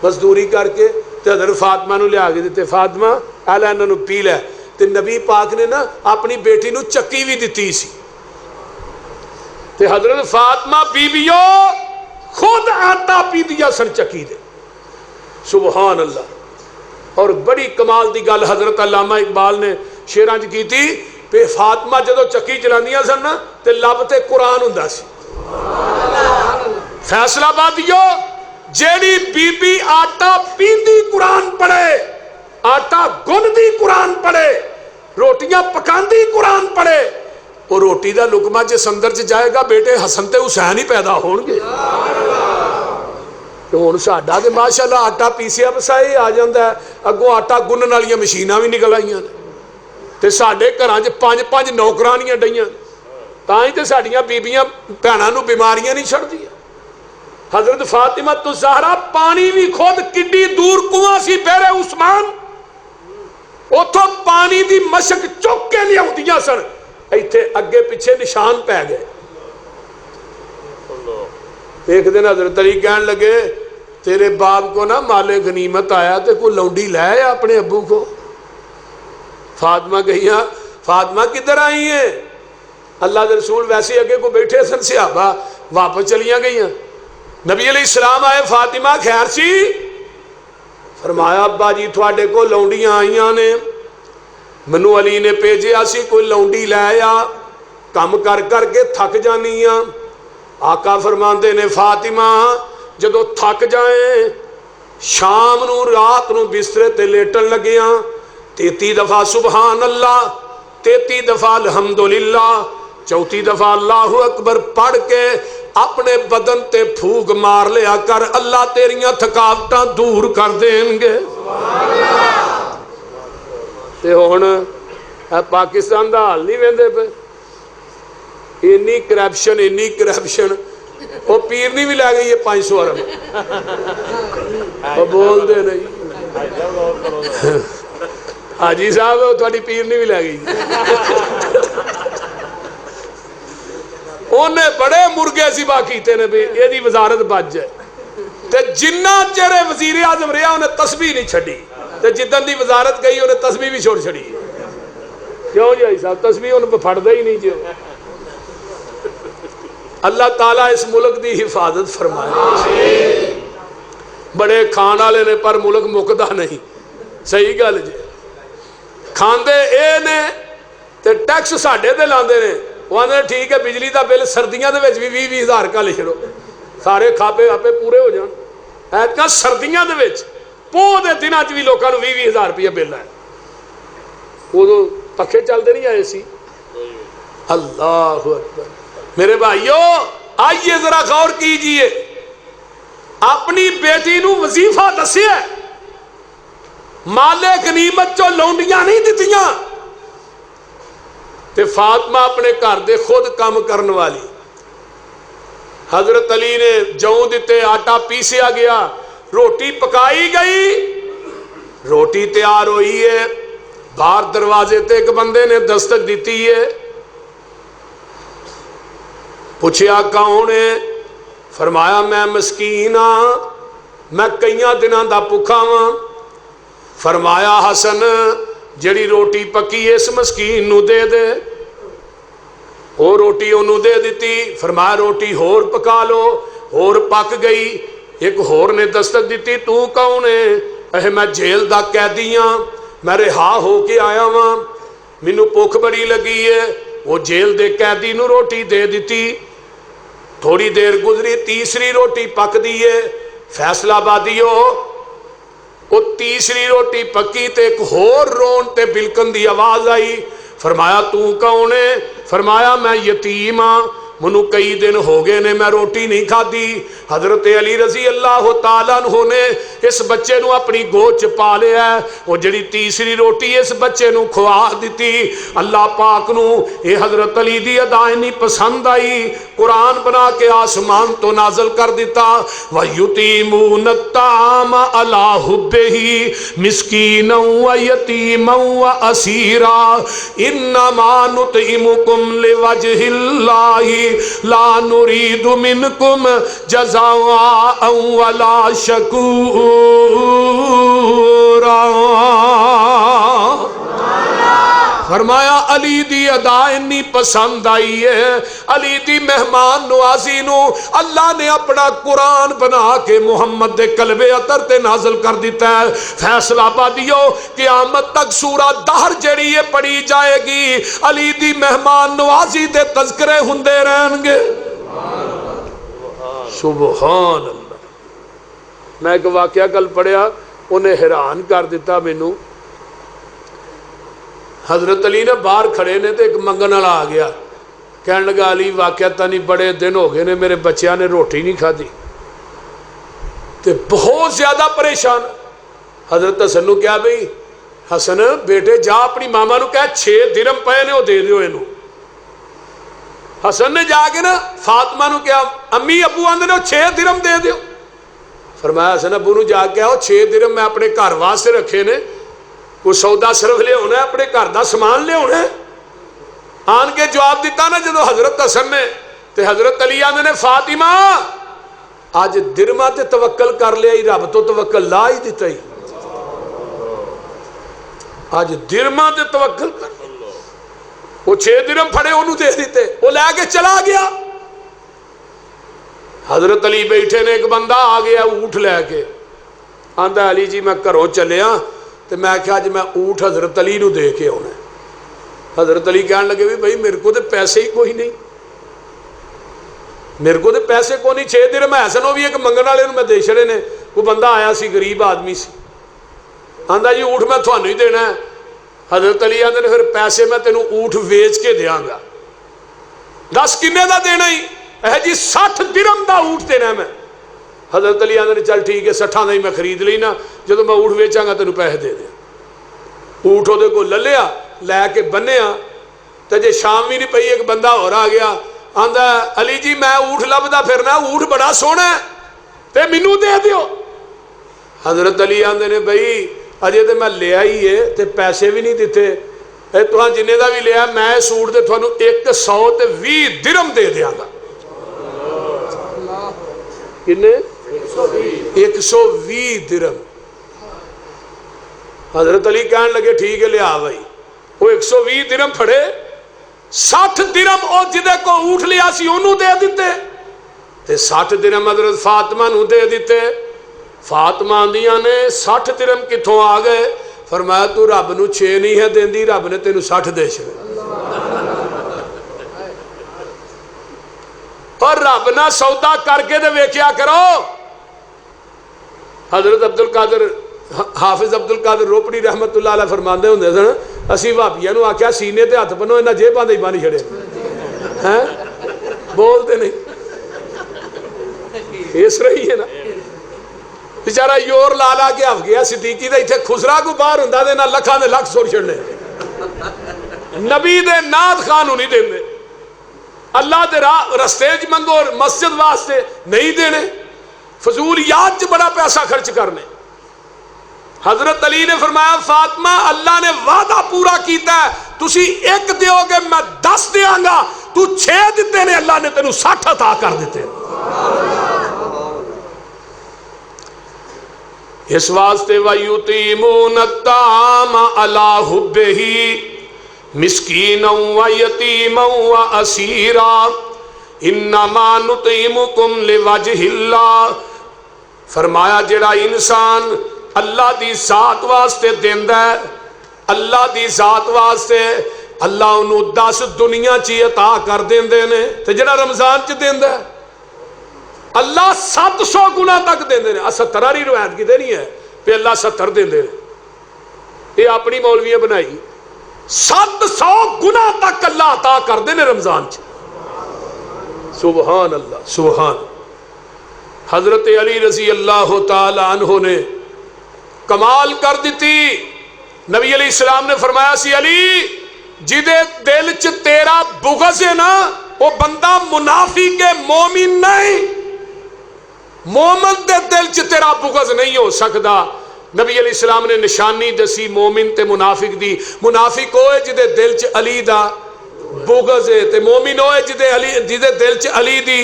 مزدوری کر کے تے حضرت فاطمہ نو لیا کے دیتے فاطمہ اہلا انہوں نے پی لے تے نبی پاک نے نا اپنی بیٹی نو چکی بھی دیتی سی تے حضرت فاطمہ بی بیو خود آٹا پی دیا سن چکی دے سبحان اللہ اور بڑی کمال دی گل حضرت علامہ اقبال نے شیران کی تھی پہ فاطمہ جدو چکی چلاندیاں سن نا تے لب تے قرآن ہوندا سی فیصلہ بادیو جیڑی بی بی آٹا پیندی قرآن پڑھے آٹا گندی قرآن پڑھے روٹیاں پکاندی قرآن پڑھے اور روٹی دا لقمہ جس اندر چ جائے گا بیٹے حسن تے حسین ہی پیدا ہون گے تو ہن ساڈا تے ماشاءاللہ آٹا پیسیا پسائی آ جاندا ہے اگوں آٹا گنن والیاں مشیناں بھی نکل آئیاں تے ساڈے گھراں چ 5-5 نوکرانیاں ڈیاں تاں ہی تے ساڈیاں بیبیاں بھیناں نو بیماریاں نہیں چھڑدیاں حضرت فاطمہ تو زہرا پانی بھی خود کڈی دور کنواں سی بیر عثمان اتھوں پانی دی مشک چک کے لیاؤندیاں سن ایتھے اگے پیچھے نشان پہ گئے ایک دن حضرت علی کہنے لگے تیرے باپ کو نا مال غنیمت آیا تے کوئی لونڈی لائے اپنے ابو کو فاطمہ کہیاں فاطمہ کدھر آئی ہیں اللہ کے رسول ویسے اگے کو بیٹھے سن صحابہ واپس چلیاں گئیاں نبی علیہ السلام آئے فاطمہ خیر سی فرمایا ابا جی تھوڑے کو لونڈیاں آئیاں نے منو علی نے بھیجیا سی کوئی لونڈی لے آیا کم کر کر کے تھک جانیاں آقا فرماندے نے فاطمہ جدو تھک جائیں شام نو رات نو بسترے تے لیٹن لگیاں 33 دفعہ سبحان اللہ 33 دفعہ الحمدللہ 34 دفعہ اللہ اکبر پڑھ کے اپنے بدن تے پھوک مار لیا کر اللہ تیریاں تھکاوٹاں دور کر دیں گے تے ہن پاکستان دا حال نہیں ویندے پے اینی کرپشن وہ پیر نہیں بھی لے گئی ہے 500 ارب وہ بول دے نہیں حاجی صاحب تھوڑی پیر نہیں بھی لے گئی انہیں بڑے مرغے سبا کیتے نے بھی یہ دی وزارت بچ جائے تے جنہ چہرے وزیر اعظم رہا انہیں تسبیح نہیں چھڑی تے جدن دی وزارت گئی انہیں تسبیح بھی چھوڑ چھڑی کیوں جی صاحب تسبیح انہیں پھڑ دے ہی نہیں جو اللہ تعالیٰ اس ملک دی حفاظت فرمائے بڑے کھان والے نے پر ملک مکدا نہیں صحیح گل جی کھاندے اے نے تے ٹیکس ساڈے تے لاندے نے وہ آندے ٹھیک ہے بجلی دا بل سردیاں دے وچ بھی 20-20 ہزار کا لکھ لو سارے کھاپے آپے پورے ہو جان ایتکاں سردیاں دے وچ پوہ دے دناں چ بھی لوکاں نو 20-20 ہزار روپیہ بل ہے وہ پکھے چلتے نہیں آئے سی اللہ اکبر میرے بھائیو آئیے ذرا غور کیجئے اپنی بیٹی نو وظیفہ دسیا، مالے غنیمت چو لونڈیاں نہیں دتیاں، تے فاطمہ اپنے گھر دے خود کام کرن والی۔ حضرت علی نے جوں دیتے، آٹا پیسیا گیا، روٹی پکائی گئی، روٹی تیار ہوئی ہے، باہر دروازے تے ایک بندے نے دستک دیتی ہے، پوچھیا کون ہے؟ فرمایا میں مسکین ہاں، میں کئیاں دناں دا بھکھا ہاں۔ فرمایا حسن جڑی روٹی پکی ہے اس مسکین نو دے دے، وہ روٹی انہوں دے دیتی۔ فرمایا روٹی ہور پکا لو، ہور پک گئی، ایک ہور نے دستک دیتی، تو کون ہے؟ اے میں جیل دا قیدی ہاں، میں رہا ہو کے آیا ہاں، مینوں بھوک بڑی لگی ہے۔ وہ جیل دے قیدی نو روٹی دے دیتی، تھوڑی دیر گزری، تیسری روٹی پک دیئے، فیصلہ بادیو، وہ تیسری روٹی پکی تے ایک ہور رون تے بلکن دی آواز آئی۔ فرمایا تو کون ہے؟ فرمایا میں یتیم ہاں، منو کئی دن ہو گئے نے میں روٹی نہیں کھا دی۔ حضرت علی رضی اللہ تعالیٰ عنہ نے اس بچے نو اپنی گود چ پا لیا ہے، وہ جڑی تیسری روٹی اس بچے نو کھوا دیتی۔ اللہ پاک نو اے حضرت علی دی ادائیں نہیں پسند آئی، قرآن بنا کے آسمان تو نازل کر دیتا، وَيُطِعِمُونَ الطَّعَامَ عَلَىٰ حُبِّهِ مِسْكِينًا وَيَتِيمًا وَأَسِيرًا إِنَّمَا نُطْعِمُكُمْ لِوَجْهِ اللَّهِ لا نريد منكم جزاء ولا شكورا۔ فرمایا علی دی ادا اتنی پسند آئی ہے، علی دی مہمان نوازی نو اللہ نے اپنا قرآن بنا کے محمد دے قلبِ اطہر تے نازل کر دیتا ہے۔ فیصلہ بادیو قیامت تک سورہ دہر جڑی ہے پڑھی جائے گی، علی دی مہمان نوازی دے تذکرے ہندے رہن گے۔ سبحان اللہ۔ میں ایک واقعہ کل پڑھیا، انہیں حیران کر دیتا مینوں۔ حضرت علی نے باہر کھڑے نے تو ایک منگن والا آ گیا، کہنے لگا علی واقعہ نہیں بڑے دن ہو گئے نے میرے بچیاں نے روٹی نہیں کھا دی تے بہت زیادہ پریشان۔ حضرت حسن نو کیا بھئی حسن بیٹے جا اپنی ماما نو کہہ 6 درم پے نے وہ دے دیو اینو۔ حسن نے جا کے نا فاطمہ نو کیا امی ابو آندے نے 6 درم دے دیو۔ فرمایا حسن ابو نو جا کے آؤ 6 درم میں اپنے گھر واسطے رکھے نے، کوئی سودا صرف لے ہونا ہے، اپنے گھر دا سامان لے ہونا ہے۔ آن کے جواب دیتا نا جدو حضرت حسن نے تے حضرت علی آندے نے فاطمہ آج درمہ تے توکل کر لیا ہی، رب تو توکل لا ہی دیتا ہی، آج درمہ تے توکل کر لیا۔ وہ 6 درم پھڑے انہوں دے دیتے، وہ لے کے چلا گیا۔ حضرت علی بیٹھے نے، ایک بندہ آ گیا اونٹ لے کے، آندہ علی جی میں گھروں چلیا تو میں کہا جی میں اونٹ حضرت علی نو دے کے ہونا ہے۔ حضرت علی کہنے لگے بھی بھائی میرے کو تو پیسے ہی کوئی نہیں، میرے کو تو پیسے کو نہیں، 6 درم ایسا نو بھی ایک منگن والے میں دے چھڑے نے۔ وہ بندہ آیا سی غریب آدمی سی، آندا جی اونٹ میں تھانوں ہی دینا ہے۔ حضرت علی آندے نے پھر پیسے میں تینوں اونٹ ویچ کے دیاں گا۔ 10 کنے دا دینا ہی؟ اے جی 60 درم دا اونٹ دینا ہے میں۔ حضرت علی آندے نے چل ٹھیک ہے 60 دا ہی میں خرید لینا، جدو میں اونٹ ویچاں گا تینوں پیسے دے دیں۔ اونٹ دے کو للیا لے کے بنیا تو جے شام بھی نہیں پئی ایک بندہ اور آ گیا، آندا علی جی میں اونٹ لبدا پھرنا، اونٹ بڑا سونا ہے تے مینوں دے دیو۔ حضرت علی آندے نے بھائی اجے تے میں لیا ہی ہے تے پیسے بھی نہیں دیتے، اے تہاں جنے دا بھی لیا میں اس اونٹ تے تھانوں 120 درم دے دیاں گا۔ کنے 120 درم۔ حضرت علی کہنے لگے ٹھیک ہے لیا بھائی، وہ 120 درم پھڑے، 60 درم او جدے کو اونٹ لیا سی انہوں دے دیتے تے 60 درم حضرت فاطمہ نو دے دیتے۔ فاطمہ آندیاں نے 60 درم کتھوں آ گئے؟ فرمایا تو رب نو 6 نہیں ہے دیندی، رب نے تینوں 60 دے چھڑے۔ اور رب نہ سودا کر کے دے ویکھیا کرو۔ حضرت عبدالقادر حافظ عبدالقادر روپڑی رحمت اللہ علیہ فرماندے ہوندے سن، اسی بھابیاں نو آکھیا سینے تے ہاتھ بنو انہاں جیباں دے بانی چھڑے ہیں، بولتے نہیں اس رہی ہے نا۔ بیچارہ یور لا لا کے ہف گیا صدیقی دے اتنے خسرا کو باہر ہوں دے نہ لکھاں دے لکھ سور چھڑنے نبی دے نات خانو نہیں دینے اللہ دے رستے چ منگو مسجد واسطے نہیں دینے فضولیات چ بڑا پیسہ خرچ کرنے حضرت علی نے فرمایا فاطمہ اللہ نے وعدہ پورا کیتا ہے تسی ایک دیو گے میں 10 دیاں گا تو 6 دیتے نے اللہ نے تینوں 60 عطا کر دیتے اس واسطے وَيُطِيمُونَ الطَّعَامَ عَلَىٰ حُبِّهِ مِسْكِينًا وَيَتِيمًا وَأَسِيرًا إِنَّمَا نُطْعِمُكُمْ لِوَجْهِ اللَّهِ فرمایا جڑا انسان اللہ دی ذات واسطے دیندا ہے اللہ دی ذات واسطے اللہ انہوں 10 دنیا چی عطا کر دیندے نے تے جڑا رمضان چ دیندا ہے اللہ 700 گنا تک دیندے نے 70 والی روایت کی نہیں ہے پہ اللہ 70 دیندے نے یہ اپنی مولویاں بنائی 700 گنا تک اللہ عطا کر دے نے رمضان چ سبحان اللہ سبحان حضرت علی رضی اللہ تعالی عنہ نے کمال کر دیتی نبی علیہ السلام نے فرمایا سی علی جدے دل چ تیرا بغض ہے نا وہ بندہ منافق مومن نہیں مومن دے دل چ تیرا بغض نہیں ہو سکتا نبی علیہ السلام نے نشانی دسی مومن تے منافق دی منافق ہوئے جدے دل چ علی دا بغض ہے تے مومن ہوئے جدے دل چ علی دی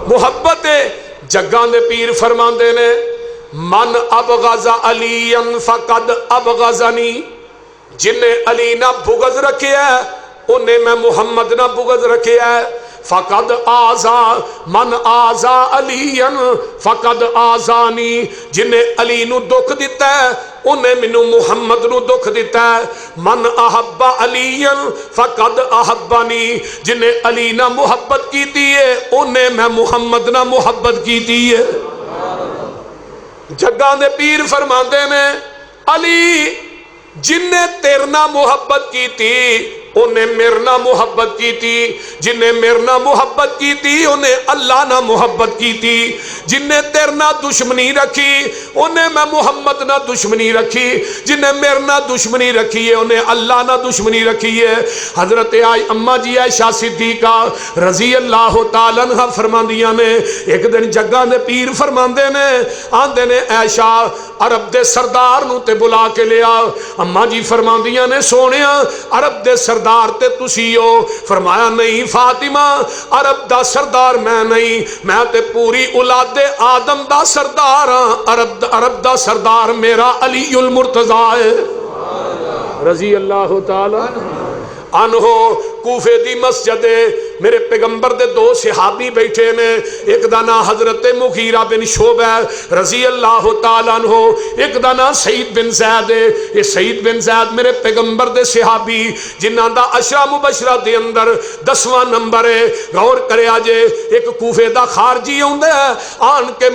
محبت ہے جگاں دے پیر فرماندے نے من ابغض علی فقد ابغضنی جن نے علی نہ بغض رکھے ہے انہیں میں محمد نہ بغض رکھے ہے فقد آزا من آزا علی فقد آزانی جن نے علی نو دکھ دیتا ہے انہیں منو محمد نو دکھ دیتا ہے من احب علی فقد احبانی جن نے علی نہ محبت کیتی ہے انہیں میں محمد نہ محبت کیتی ہے جگاں دے پیر فرماندے نے علی جن نے تیرنا محبت کی تھی انہیں میرنا محبت کی تھی جن نے میرنا محبت کی تھی انہیں اللہ نہ محبت کی تھی جن نے تیرنا دشمنی رکھی انہیں میں محمد نہ دشمنی رکھی جن نے میرنا دشمنی رکھی ہے انہیں اللہ نہ دشمنی رکھی ہے حضرت اماں جی عائشہ صدیقہ رضی اللہ تعالیٰ عنہ فرماندیاں نے ایک دن جگاں دے پیر فرماندے نے آندے نے عائشہ عرب دے سردار نو تے بلا کے لیا اماں جی فرماندیاں نے سونیا عرب دے سردار تے تسی ہو فرمایا نہیں فاطمہ عرب دا سردار میں نہیں میں تے پوری اولاد آدم دا سردار ہاں عرب دا سردار میرا علی المرتضی ہے رضی اللہ تعالی عنہ کوفے دی مسجد میرے پیغمبر دے 2 صحابی بیٹھے نے ایک دا نام حضرت مغیرہ بن شعبہ رضی اللہ تعالیٰ عنہ ایک دا نام سعید بن زید یہ سعید بن زید میرے پیغمبر دے صحابی جنہاں دا عشرہ مبشرہ دے اندر 10واں نمبر ہے غور کرے آجے ایک کوفے دا خارجی ہوندہ ہے آن کے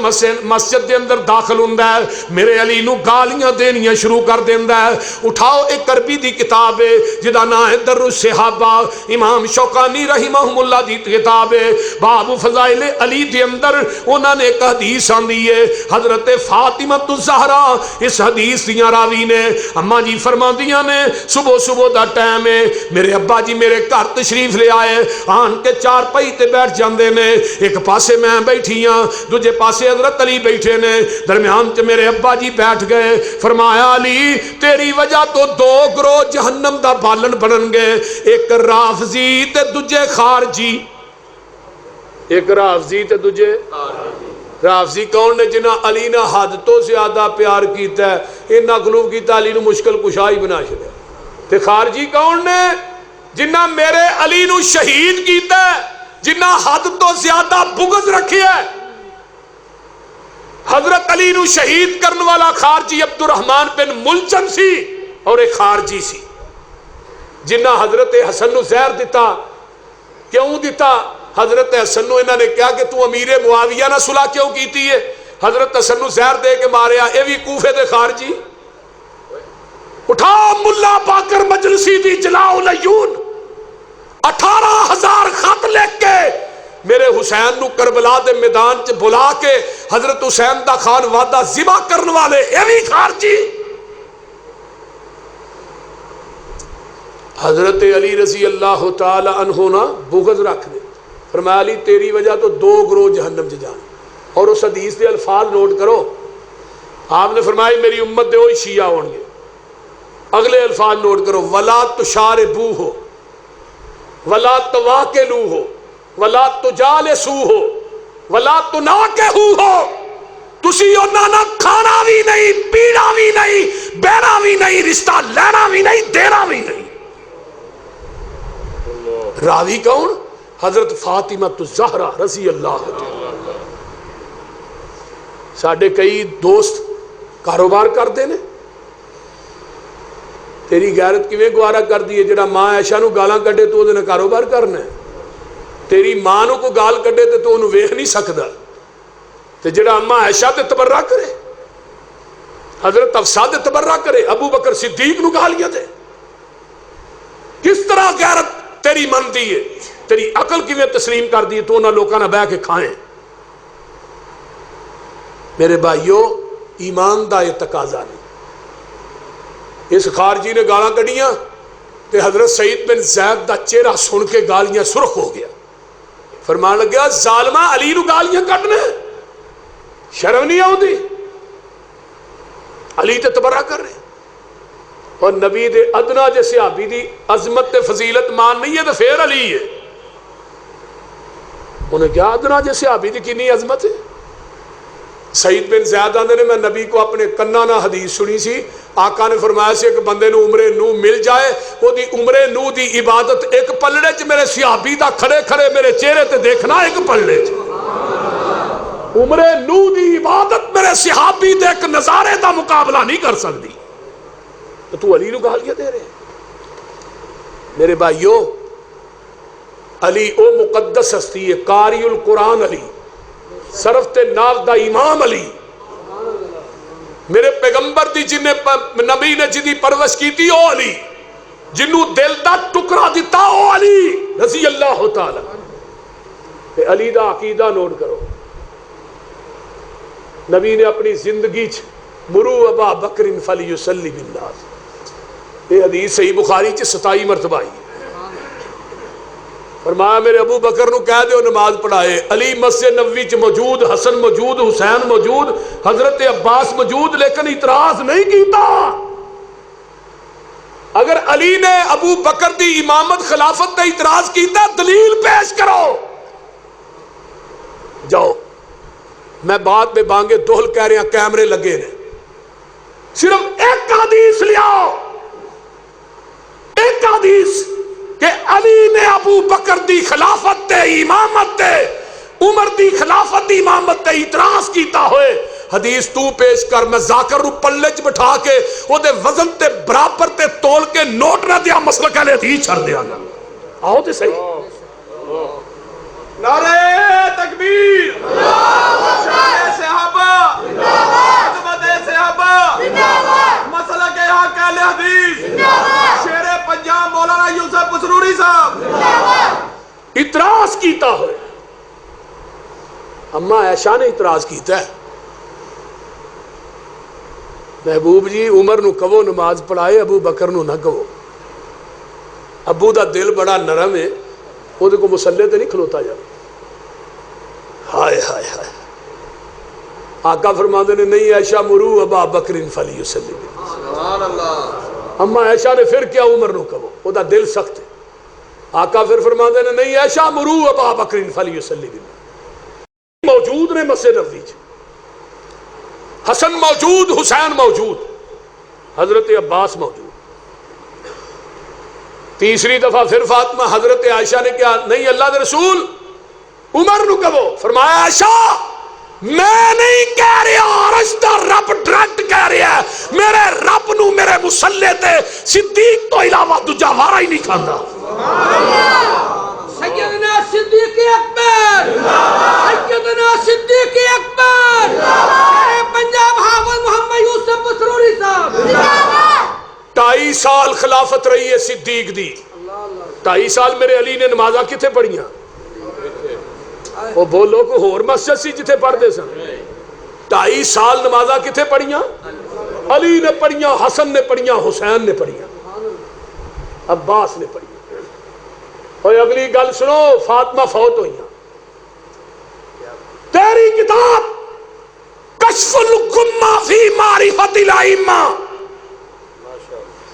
مسجد دے اندر داخل ہوندہ ہے میرے علی نو گالیاں دینیاں شروع کر دیندہ ہے اٹھاؤ ایک عربی دی کتاب ہے جدا نام ہے در الصحابہ امام شوکانی رحمہ اللہ دی کتاب ہے باب فضائل علی دے اندر انہوں نے ایک حدیث آندی ہے حضرت فاطمہ الزہرا اس حدیث دیاں راوی نے اماں جی فرماندیاں نے صبح صبح دا ٹائم ہے میرے ابا جی میرے گھر تشریف لے آئے آن کے 4 پائی تے بیٹھ جاندے نے ایک پاسے میں بیٹھی ہاں دوجے پاسے حضرت علی بیٹھے نے درمیان تے میرے ابا جی بیٹھ گئے فرمایا علی تیری وجہ تو 2 گروہ جہنم دا بالن بنن گے ایک رافضی تے دوجے خارجی ایک رافضی تے دوجے رافضی کون نے جنہ علی نہ حد تو زیادہ پیار کیتا ہے انہا قلوب کیتا علی نو مشکل کشائی بنا چھڑے تے خارجی کون نے جنہ میرے علی نو شہید کیتا ہے جنہ حد تو زیادہ بغض رکھی ہے حضرت علی نو شہید کرنے والا خارجی عبد الرحمن بن ملجم سی اور ایک خارجی سی جنہ حضرت حسن نو زہر دیتا کیوں دیتا حضرت حسن نو انہوں نے کہا کہ تو امیر معاویہ نہ صلح کیوں کیتی ہے حضرت حسن نو زہر دے کے ماریا اے بھی کوفے دے خارجی اٹھا ملا باقر مجلسی دی جلاؤ لیون 18,000 خط لکھ کے میرے حسین نو کربلا دے میدان چ بلا کے حضرت حسین دا خان وعدہ ذبح کرن والے اے وی خارجی. حضرت علی رضی اللہ تعالی عنہ نا بغض رکھ دے. فرمایا علی تیری وجہ تو 2 گروہ جہنم چ جان. اور اس حدیث دے الفاظ نوٹ کرو. آپ نے فرمایا میری امت دے وہی شیعہ ہون گے. اگلے الفاظ نوٹ کرو. ولا تشاربو ہو ولا تواکلو ہو ولا تجالسو ہو ولا تناکحو ہو. تسی انہاں نہ کھانا بھی نہیں پینا بھی نہیں بہنا بھی نہیں رشتہ لینا بھی نہیں دینا بھی نہیں. راوی کون؟ حضرت فاطمہ الزہرا رضی اللہ عنہا. ساڈے کئی دوست کاروبار کرتے ہیں. تیری غیرت کیویں گوارا کر دی ہے جڑا ماں عائشہ نو گالاں کڈے تو اودے کاروبار کرنا ہے. تیری ماں نو کو گال کڈے تے تو اونوں ویکھ نہیں سکدا. تے جڑا اما عائشہ تے تبرہ کرے حضرت حفصہ تے تبرہ کرے ابو بکر صدیق نو گالیاں دے. کس طرح غیرت تیری من دی ہے؟ تیری عقل کیویں تسلیم کر دی تو انہاں لوکاں نال بیٹھ کے کھائیں. میرے بھائیو ایمان دا یہ تقاضا نہیں. اس خارجی نے گالاں کڈیاں تے حضرت سعید بن زید دا چہرہ سن کے گالیاں سرخ ہو گیا. فرمان لگیا ظالمہ علی نو گالیاں کڈنے شرم نہیں آؤندی؟ علی تے تبرہ کر رہے. اور نبی دے ادنا جے صحابی دی عظمت تے فضیلت مان نہیں ہے تو پھر علی ہے. انہیں کیا ادنا جے صحابی دی کنی عظمت ہے. سعید بن زیاد آندے نے میں نبی کو اپنے کناں نہ حدیث سنی سی. آقا نے فرمایا سی کہ بندے نو عمر نو مل جائے وہ دی عمر نو دی عبادت ایک پلڑے چ میرے صحابی دا کھڑے کھڑے میرے چہرے تے دیکھنا ایک پلڑے چ. عمر نو دی عبادت میرے صحابی دے ایک نظارے دا مقابلہ نہیں کر سکتی. تو علی نو گالیاں دے رہے. میرے بھائیو علی او مقدس ہستی ہے. قاری القرآن علی صرف تے ناف دا امام علی. میرے پیغمبر دی جن نبی نے جدی پرورش کی تھی او علی. جنوں دل دا ٹکڑا دیتا او علی رضی اللہ تعالی. علی دا عقیدہ نوٹ کرو. نبی نے اپنی زندگی مرو ابا بکر فلیصلی بالناس. یہ حدیث صحیح بخاری 27 مرتبہ آئی. فرمایا میرے ابو بکر نو کہہ دیو نماز پڑھائے. علی مسجد نبوی چ موجود, حسن موجود, حسین موجود, حضرت عباس موجود, لیکن اعتراض نہیں کیتا. اگر علی نے ابو بکر دی امامت خلافت تے اعتراض کیتا دلیل پیش کرو. جاؤ میں بات میں بانگے دوہل کہہ رہے ہیں کیمرے لگے نے. صرف ایک حدیث لیاؤ, ایک حدیث کہ علی نے ابو بکر دی خلافت تے امامت تے عمر دی خلافت دی امامت تے اعتراض کیتا ہوئے. حدیث تو پیش کر. میں ذاکر رو پلے چ بٹھا کے او دے وزن تے برابر تے تول کے نوٹ نہ دیا مسئلہ کہلے حدیث چھڑ دیا گا. آؤ تے صحیح. نعرہ تکبیر, صحابہ خدمت صحابہ, مسئلہ کے حق اہل حدیث, شیر پنجاب مولانا یوسف مسروری صاحب. اعتراض کیتا ہوئے. اما عائشہ نے اعتراض کیتا ہے. محبوب جی عمر نو کہو نماز پڑھائے, ابو بکر نو نہ کہو. ابو دا دل بڑا نرم ہے, وہ کو مسلح تے نہیں کھلوتا جا. ہائے ہائے ہائے. آقا فرماندے نے نہیں عائشہ مرو ابا بکر فلیصلی. سبحان اللہ. اما عائشہ نے پھر کیا عمر نو کہو, وہ دا دل سخت ہے. آقا پھر فرماندے نے نہیں عائشہ مرو ابا بکر فلیصلی. موجود نے مسجد نبوی چ, حسن موجود, حسین موجود, حضرت عباس موجود. تیسری دفعہ پھر فاطمہ حضرت عائشہ نے کہا نہیں اللہ دے رسول عمر نو کہو. فرمایا عائشہ میں نہیں کہہ رہا, عرش دا رب ڈائریکٹ کہہ رہا ہے. میرے رب نو میرے مصلی تے صدیق تو علاوہ دوجا وارا ہی نہیں کھاندا. سیدنا صدیق اکبر, سیدنا صدیق اکبر, شیر پنجاب حافظ محمد یوسف مسروری صاحب. 2.5 سال خلافت رہی ہے صدیق دی. 2.5 سال میرے علی نے نمازاں کتنے پڑھیاں؟ وہ بولو کو ہور مسجد سی جتھے پڑھ دے سن 2.5 سال نمازاں کتھے پڑھیاں علی نے پڑھیاں حسن نے پڑھیاں حسین نے پڑھیاں عباس نے پڑھیاں اور اگلی گل سنو فاطمہ فوت ہوئیاں تیری کتاب کشف الغمہ فی معرفت الائمہ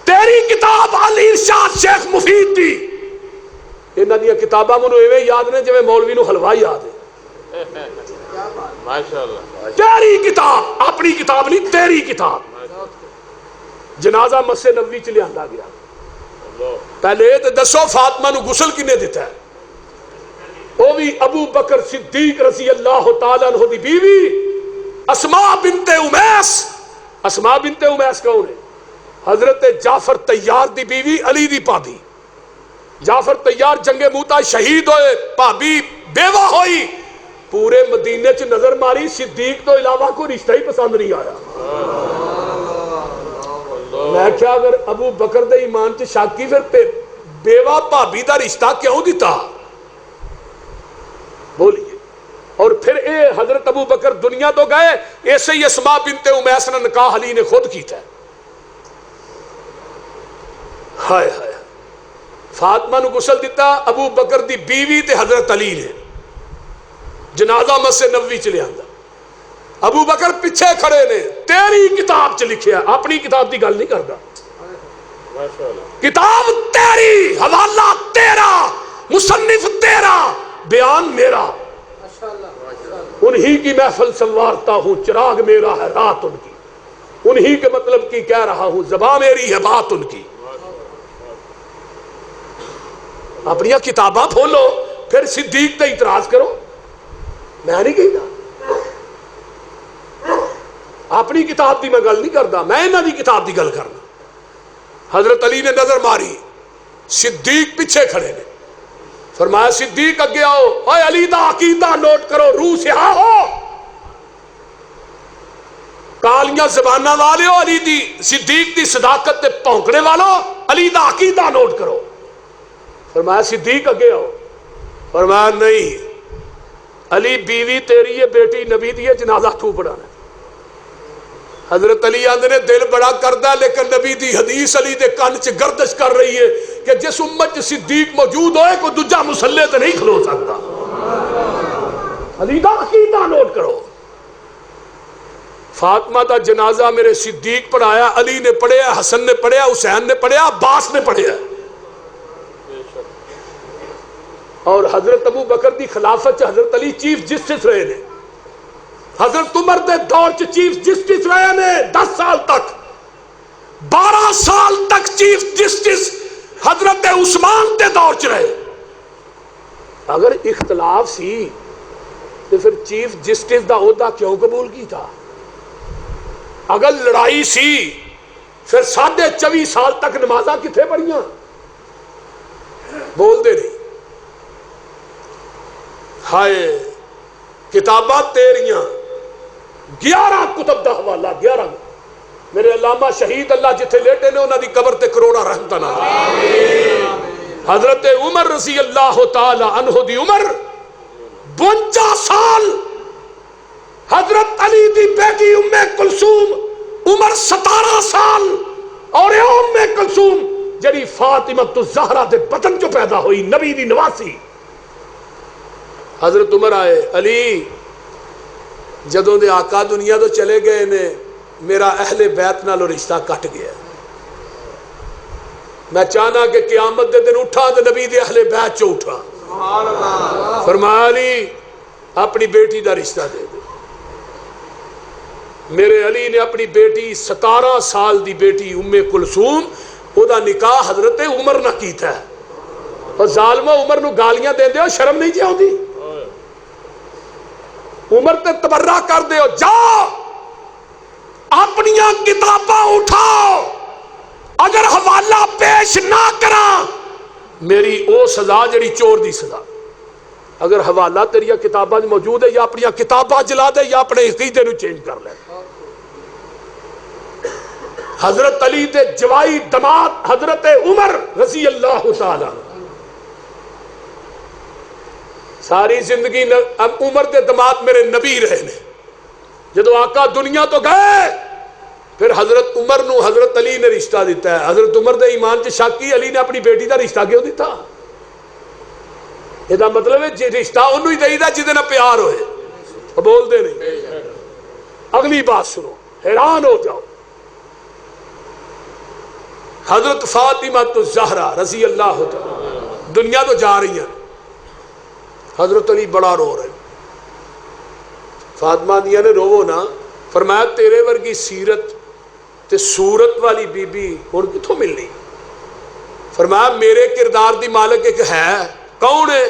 تیری کتاب علی ارشاد شیخ مفید دی انہاں دیا کتاباں منو ایویں یاد نے جویں مولوی نو حلوا یاد ہے ماشاءاللہ تیری کتاب اپنی کتاب نہیں تیری کتاب جنازہ مسجد نبوی چ لیا گیا پہلے تو دسو فاطمہ نو غسل کنے دیتا ہے وہ بھی ابو بکر صدیق رضی اللہ تعالیٰ عنہ دی بیوی اسماء بنت امیس اسماء بنت امیس کون ہے حضرت جعفر طیار دی بیوی علی دی پابی جعفر طیار جنگ موتا شہید ہوئے پابی بیوہ ہوئی پورے مدینے چ نظر ماری صدیق تو علاوہ کوئی رشتہ ہی پسند نہیں آیا میں کیا اگر ابو بکر دے ایمان چ شک کی پھر بیوہ پابی دا رشتہ کیوں دیتا بولیے اور پھر اے حضرت ابو بکر دنیا تو گئے ایسے ہی اسماء بنت امیس نے نکاح علی نے خود کیتا ہے ہائے ہائے فاطمہ نو غسل دیتا ابو بکر دی بیوی تے حضرت علی نے جنازہ مسجد نبوی چ لیا ابو بکر پیچھے کھڑے نے تیری کتاب چ لکھیا اپنی کتاب دی گل نہیں کرتا کتاب تیری حوالہ تیرا مصنف تیرا بیان میرا انہی کی محفل سنوارتا ہوں چراغ میرا ہے رات ان کی انہی کے مطلب کی کہہ رہا ہوں زبان میری ہے بات ان کی اپنی کتاباں کھولو پھر صدیق تے اعتراض کرو میں نہیں کہتا اپنی کتاب دی میں گل نہیں کرتا میں انہاں دی کتاب دی گل کرنا حضرت علی نے نظر ماری صدیق پیچھے کھڑے نے فرمایا صدیق اگے آؤ اے علی دا عقیدہ نوٹ کرو روح سے آؤ کالیاں زبانہ والے ہو علی دی صدیق دی صداقت تے پونکنے والو علی دا عقیدہ نوٹ کرو فرمایا صدیق اگے آؤ فرمایا نہیں علی بیوی تیری ہے بیٹی نبی دی ہے جنازہ تو پڑھانا حضرت علی آندے نے دل بڑا کردہ لیکن نبی دی حدیث علی دے کان چ گردش کر رہی ہے کہ جس امت صدیق موجود ہوئے کوئی دوجا مسلح تے نہیں کھلو سکتا علی دا عقیدہ نوٹ کرو فاطمہ دا جنازہ میرے صدیق پڑھایا علی نے پڑھیا حسن نے پڑھیا حسین نے پڑھیا عباس نے پڑھیا اور حضرت ابو بکر دی خلافت حضرت علی چیف جسٹس رہے نے حضرت عمر دے دور چ چیف جسٹس رہے نے 10 سال تک 12 سال تک چیف جسٹس حضرت عثمان دے دور چ رہے اگر اختلاف سی تو پھر چیف جسٹس دا عہدہ کیوں قبول کی تھا اگر لڑائی سی پھر 24.5 سال تک نمازاں کتھے پڑھیاں بول دے نہیں ہائے کتاباں تیریاں 11 کتب دا حوالہ 11 میرے علامہ شہید اللہ جتھے لیٹے نے انہاں دی قبر تے کروڑا رحمتاں نازل حضرت عمر رضی اللہ تعالی عنہ دی عمر 52 سال حضرت علی دی بیٹی ام کلثوم عمر 17 سال اور ام کلثوم جڑی فاطمہ الزہرا دے بدن جو پیدا ہوئی نبی دی نواسی حضرت عمر آئے علی جدوں دے آقا دنیا تو چلے گئے نے میرا اہل بیت نالو رشتہ کٹ گیا میں چاہنا کہ قیامت دے دن اٹھا تو نبی دے اہل بیت چو اٹھا فرمایا علی اپنی بیٹی دا رشتہ دے دے میرے علی نے اپنی بیٹی 17 سال دی بیٹی ام کلثوم او دا نکاح حضرت عمر نہ کیتا ہے اور ظالمہ عمر نو گالیاں دے دے شرم نہیں جی آؤں عمر تے تبرہ کر دے جاؤ اپنیاں کتاباں اٹھاؤ اگر حوالہ پیش نہ کرا میری او سزا جڑی چور دی سزا اگر حوالہ تیری کتاباں موجود ہے یا اپنی کتاباں جلا دے یا اپنے عقیدے نو چینج کر لے حضرت علی دے جوائی دماد حضرت عمر رضی اللہ تعالی ساری زندگی عمر دے دماد میرے نبی رہے نے. جدو آقا دنیا تو گئے پھر حضرت عمر نو حضرت علی نے رشتہ دیتا ہے. حضرت عمر دے ایمان چ شک کی, علی نے اپنی بیٹی دا رشتہ کیوں دیتا؟ یہ مطلب ہے رشتہ انہوں ہی دے دا جدے نہ پیار ہوئے. بول دے نہیں. اگلی بات سنو, حیران ہو جاؤ. حضرت فاطمہ الزہرا رضی اللہ تعالی دنیا تو جا رہی ہیں, حضرت علی بڑا رو رہے. فاطمہ دیا نے روو نا, فرمایا تیرے ورگی سیرت تے صورت والی بی بی ہن کتھوں ملنی؟ فرمایا میرے کردار دی مالک ایک ہے. کون ہے؟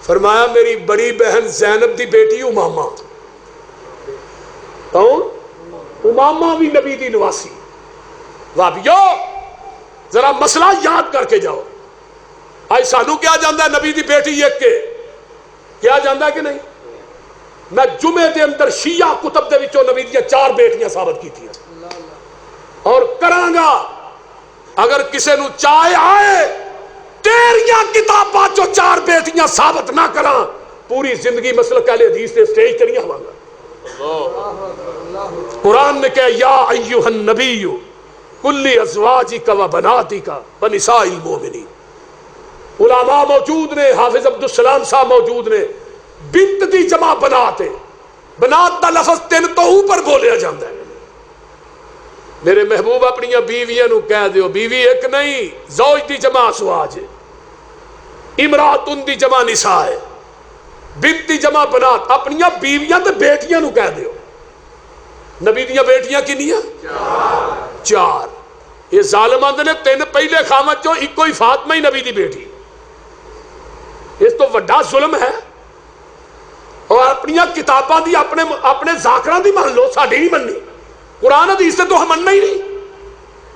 فرمایا میری بڑی بہن زینب دی بیٹی امامہ. کون؟ امامہ بھی نبی دی نواسی. وابیو ذرا مسئلہ یاد کر کے جاؤ. آج سانو کیا جاندہ ہے نبی دی بیٹی ایک کے کیا جاندہ ہے کہ نہیں؟ میں جمعے دے اندر شیعہ کتب دے وچوں نبی دی 4 بیٹیاں ثابت کی تھی اور کرانگا. اگر کسے نو چاہے آئے تیریاں کتاباں جو 4 بیٹیاں ثابت نہ کران پوری زندگی مسلک اہل حدیث سے سٹیج تے نہیں آواں گا. قرآن نے کہا یا ایھا النبی کل ازواجک و بناتک و نساء المؤمنین. علماء موجود نے, حافظ عبدالسلام صاحب موجود نے. بنت دی جمع بنات ہے. بنات دا لفظ 3 تو اوپر بولیا جاندہ ہے. میرے محبوب اپنی بیویاں نو کہہ دیو بیوی ایک نہیں, زوج دی جمع ازواج ہے, امراتن دی جمع نساء ہے, بنت دی جمع بنات. اپنی بیویاں تے بیٹیاں نو کہہ دیو. نبی دیاں بیٹیاں کنیاں؟ 4. یہ ظالمان نے 3 پہلے خامت جو ایک کوئی فاطمہ ہی نبی دی بیٹی. اس تو وڈا ظلم ہے. اور اپنی کتاباں دی اپنے ذاکران دی مان لو, ساڑھی نہیں مننی. قرآن حدیث سے تو ہم مننا ہی نہیں,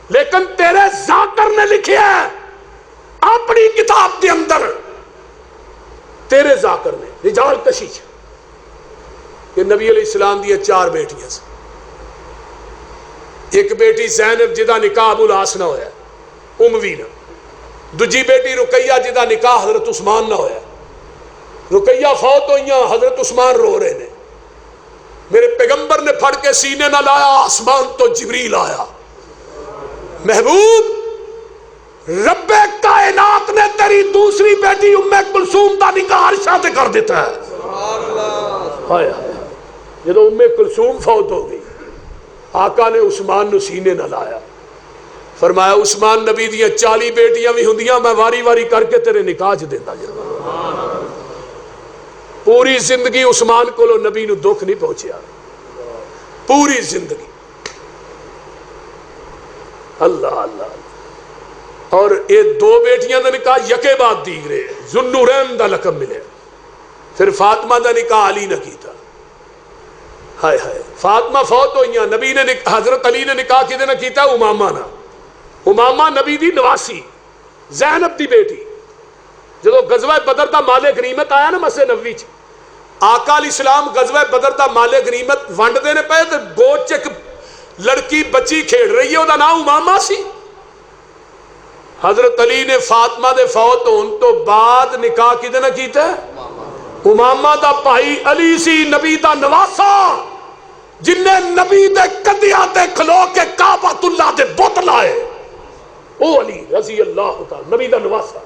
لیکن تیرے ذاکر نے لکھی ہے اپنی کتاب کے اندر, تیرے ذاکر نے رجال کشیش کہ نبی علیہ السلام دی 4 بیٹیاں سے. ایک بیٹی زینب جدا نکاح ابو العاص نہ ہویا اموی نہ. دوجی بیٹی رقیہ جدا نکاح حضرت عثمان نہ ہویا. رقیہ فوت ہوئیاں, حضرت عثمان رو رہے نے. میرے پیغمبر نے پھڑ کے سینے نہ لایا, آسمان تو جبریل آیا. محبوب رب کائنات نے تیری دوسری بیٹی ام کلثوم دا نکاح عائشہ سے کر دیتا ہے. ہائے ہائے. جب ام کلثوم فوت ہو گئی آقا نے عثمان نو سینے نہ لایا. فرمایا عثمان نبی دیاں 40 بیٹیاں بھی ہوندیاں, میں واری واری کر کے تیرے نکاح چ دیتا جا. پوری زندگی عثمان کو لو نبی نو دکھ نہیں پہنچیا. پوری زندگی. اللہ اللہ. اور یہ 2 بیٹیاں دا نکاح یکے بعد دیگرے ذوالنورین دا لقب ملے. پھر فاطمہ دا نکاح علی نے کیتا. ہائے ہائے. فاطمہ فوت ہوئیاں, نبی نے حضرت علی نے نکاح کدے نہ کیتا؟ امامہ نہ. امامہ نبی دی نواسی, زینب دی بیٹی. جدو غزوہ بدر دا مال غنیمت آیا نا مسجد نبوی چ, آقا علیہ السلام غزوہ بدر دا مال غنیمت ونڈ دینے پے تے گود چ ایک لڑکی بچی کھیڑ رہی ہے, دا نام امامہ سی. حضرت علی نے فاطمہ دے فوت ہون تو بعد نکاح کدے نہ کیتا ہے؟ امامہ دا بھائی علی سی, نبی دا نواسا, جن نے نبی دے کندیاں تے کھلو کے کعبۃ اللہ دے بت لائے. او علی رضی اللہ تعالی نبی دا نواسا.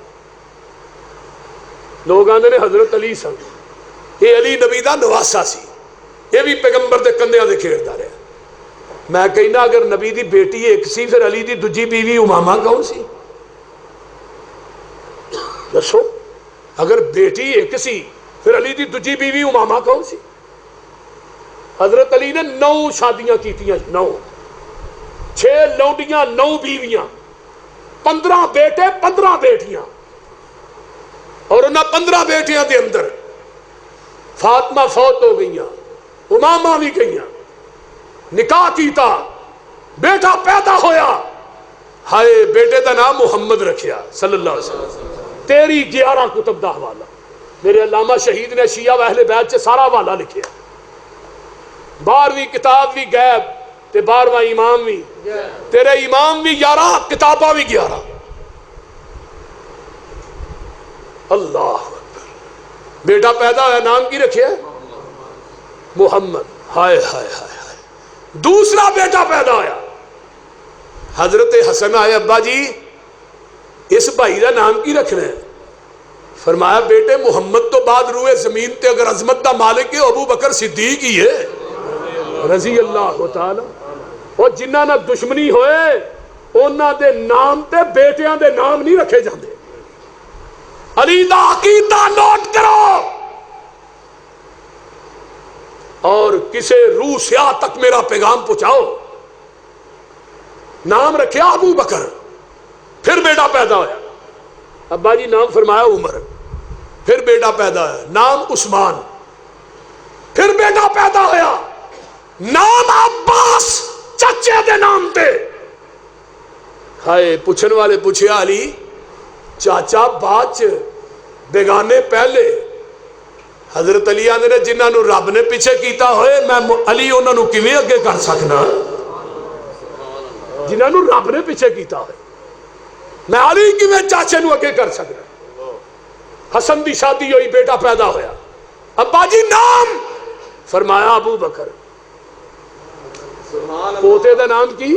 لوگ آندے نے حضرت علی سن, یہ علی نبی دا نواسا سی, یہ بھی پیغمبر دے کندیاں دے کھیڑدا رہا. میں کہنا اگر نبی دی بیٹی ایک سی پھر علی دی دوجی بیوی امامہ کون سی؟ دسو. اگر بیٹی ایک سی پھر علی دی دوجی بیوی امامہ کون سی؟ حضرت علی نے 9 شادیاں کیتیاں. 9 6 لونڈیاں 9 بیویاں, 15 بیٹے 15 بیٹیاں. اور انہاں 15 بیٹیاں دے اندر فاطمہ فوت ہو گئیاں, امامہ بھی گئیاں. نکاح کیتا, بیٹا پیدا ہویا, ہائے بیٹے دا نام محمد رکھیا صلی اللہ علیہ وسلم. تیری 11 کتب دا حوالہ میرے علامہ شہید نے شیعہ و اہل بیت سے سارا حوالہ لکھیا. 12ویں کتاب بھی غیب تے 12واں امام بھی, تیرے امام بھی 11 کتاباں بھی 11. اللہ اکبر. بیٹا پیدا ہوا نام کی رکھیا محمد. ہائے ہائے ہائے ہائے. دوسرا بیٹا پیدا ہوا, حضرت حسن آئے, ابا جی اس بھائی کا نام کی رکھنا ہے؟ فرمایا بیٹے محمد تو بعد روئے زمین تے اگر عظمت دا مالک ہے ابو بکر صدیق ہی ہے رضی اللہ تعالی. اور جنہ نہ دشمنی ہوئے انہاں دے نام تے بیٹیاں دے نام نہیں رکھے جاندے. علی دا عقیدہ نوٹ کرو, اور کسے روح سیاہ تک میرا پیغام پہنچاؤ. نام رکھیا ابو بکر. پھر بیٹا پیدا ہوا, ابا جی نام فرمایا عمر. پھر بیٹا پیدا ہوا نام عثمان. پھر بیٹا پیدا ہوا نام عباس, چچے دے نام تے. ہائے پوچھن والے پوچھیا علی چاچا بعد بیگانے پہلے. حضرت علی آندے نے جنہاں نو رب نے پیچھے کیتا ہوئے میں علی انہاں نو کیویں اگے کر سکنا؟ جنہاں نو رب نے پیچھے کیتا ہوئے میں علی کیویں چاچے نو اگے کر سکنا؟ حسن دی شادی ہوئی, بیٹا پیدا ہویا. ابا جی نام فرمایا ابو بکر. پوتے دا نام کی؟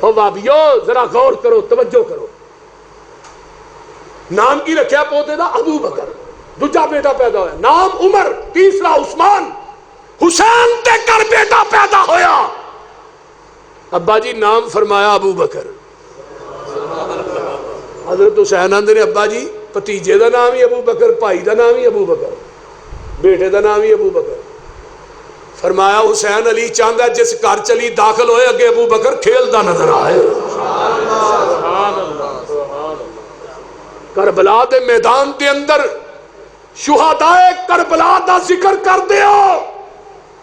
او بابیو ذرا غور کرو, توجہ کرو. نام کی رکھیا پوتے دا ابو بکر. دوجا بیٹا پیدا ہویا نام عمر. تیسرا عثمان. حسین تے کر بیٹا پیدا ہویا. ابا جی نام فرمایا ابو بکر. حضرت حسین آندے نے ابا جی بھتیجے دا نام ہی ابو بکر, بھائی دا نام ہی ابو بکر, بیٹے دا نام ہی ابو بکر. فرمایا حسین علی چاہندا جس گھر چلی داخل ہوئے اگے ابو بکر کھیلدا نظر آئے. کربلا دے میدان دے اندر شہدائے کربلا دا ذکر کر دیو,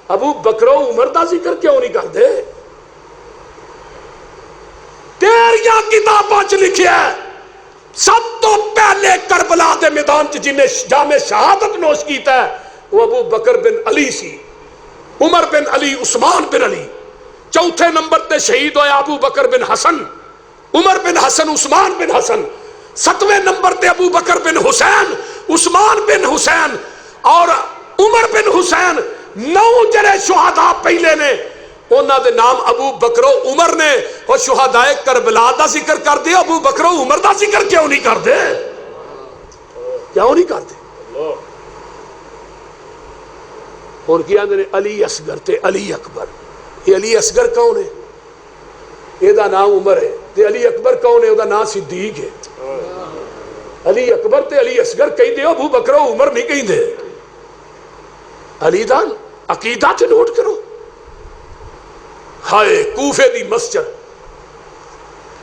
ابو بکر و عمر دا ذکر کیوں نہیں کر دے؟ تیریاں کتاباں چ لکھیا ہے سب تو پہلے کربلا دے میدان چ جنہیں جام شہادت نوش کیتا ہے وہ ابو بکر بن علی سی, عمر بن علی, عثمان بن علی. چوتھے نمبر تے شہید ہویا ابو بکر بن حسن, عمر بن حسن, عثمان بن حسن. ستویں نمبر تے ابو بکر بن حسین, عثمان بن حسین اور عمر بن حسین. 9 جڑے شہداء پہلے نے انہاں دے نام ابو بکر و عمر نے. اور شہدائے کربلا دا ذکر کر دے, ابو بکر و عمر دا ذکر کیوں نہیں کر دے؟ کیوں نہیں کر دے؟ اور کیا اندر علی اصغر تے علی اکبر. یہ علی اصغر کون ہے؟ یہ دا نام عمر ہے. تے علی اکبر کون ہے؟ وہ دا نام صدیق ہے. علی اکبر تے علی اصغر کہیں دے, ابو بکر و عمر نہیں کہیں دے. علی دا عقیدہ تے نوٹ کرو. ہائے کوفے دی مسجد,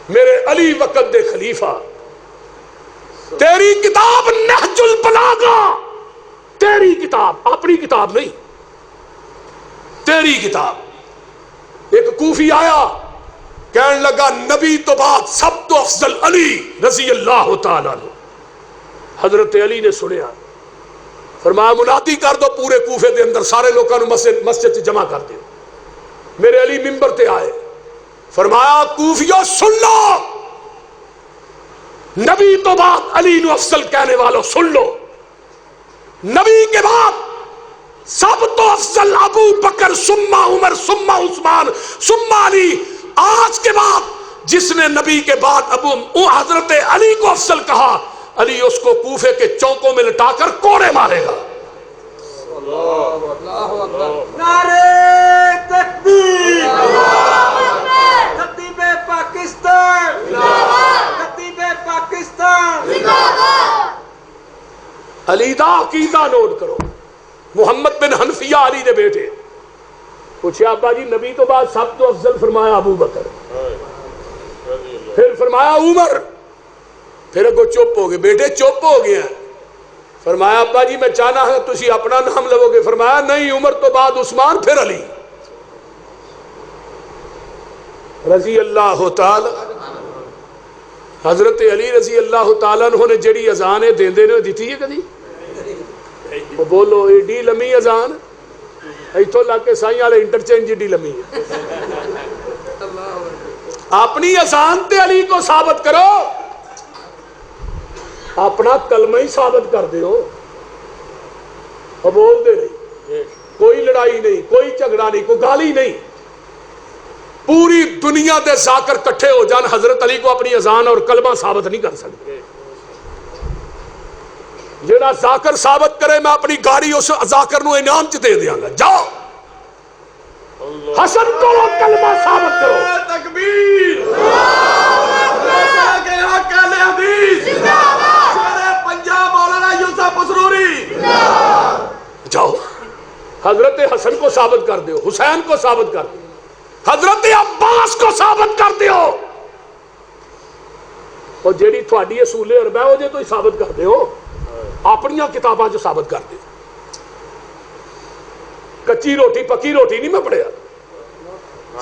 میرے علی وقت دے خلیفہ, تیری کتاب نہج البلاغہ, تیری کتاب, اپنی کتاب نہیں, تیری کتاب. ایک کوفی آیا کہنے لگا نبی تو بعد سب تو افضل علی رضی اللہ تعالیٰ عنہ. حضرت علی نے سنیا, فرمایا منادی کر دو پورے کوفے دے اندر, سارے لوگوں کو مسجد سے جمع کر دو. میرے علی منبر تے آئے, فرمایا کوفیوں سن لو, نبی تو بعد علی نو افضل کہنے والوں سن لو. نبی کے بعد سب تو افضل ابو بکر, ثم عمر, ثم عثمان, ثم علی. آج کے بعد جس نے نبی کے بعد حضرت علی کو افضل کہا, علی اس کو کوفے کے چوکوں میں لٹا کر کوڑے مارے گا. نعرے تکبیر, خطیب پاکستان, خطیب پاکستان. علی دا عقیدہ نوٹ کرو. محمد بن حنفیہ علی دے بیٹے. پوچھا ابا جی نبی تو بعد سب تو افضل, فرمایا ابو بکر, پھر فرمایا عمر. پھر اگو چپ ہو گئے, بیٹے چپ ہو گئے ہیں. فرمایا ابا جی میں چاہنا ہے تسی اپنا نام لو گے. فرمایا نہیں, عمر تو بعد عثمان, پھر علی رضی اللہ تعالی. حضرت علی رضی اللہ تعالیٰ عنہ نے جڑی اذانیں دیندے نے دیتی ہے کدی؟ وہ بولو ایڈی لمبی اذان, ایتھوں لگ کے سائیں والے انٹرچینج ایڈی لمبی ہے. اپنی اذان تے علی کو ثابت کرو, اپنا کلمہ ہی ثابت کر دیو. وہ بولتے نہیں، کوئی لڑائی نہیں، کوئی جھگڑا نہیں، کوئی گالی نہیں. پوری دنیا دے ذاکر کٹھے ہو جان حضرت علی کو اپنی اذان اور کلمہ ثابت نہیں کر سکتے. جڑا ذاکر ثابت کرے میں اپنی گاڑی اس ذاکر نو انعام چ دے دیاں گا. جاؤ حسن کرو، کلمہ ثابت کرو. تکبیر کے حق اہل حدیث شیر پنجاب مولانا یوسف مسروری. جاؤ حضرت حسن کو ثابت کر دیو، حسین کو ثابت کر دیو، حضرت عباس کو ثابت کر دیو. اور جیڑی تھوڑی اصول عرب ہے وہ جے تو ہی ثابت کر دیو، اپنی کتاباں جو ثابت کر دیو. کچی روٹی پکی روٹی نہیں میں پڑھیا.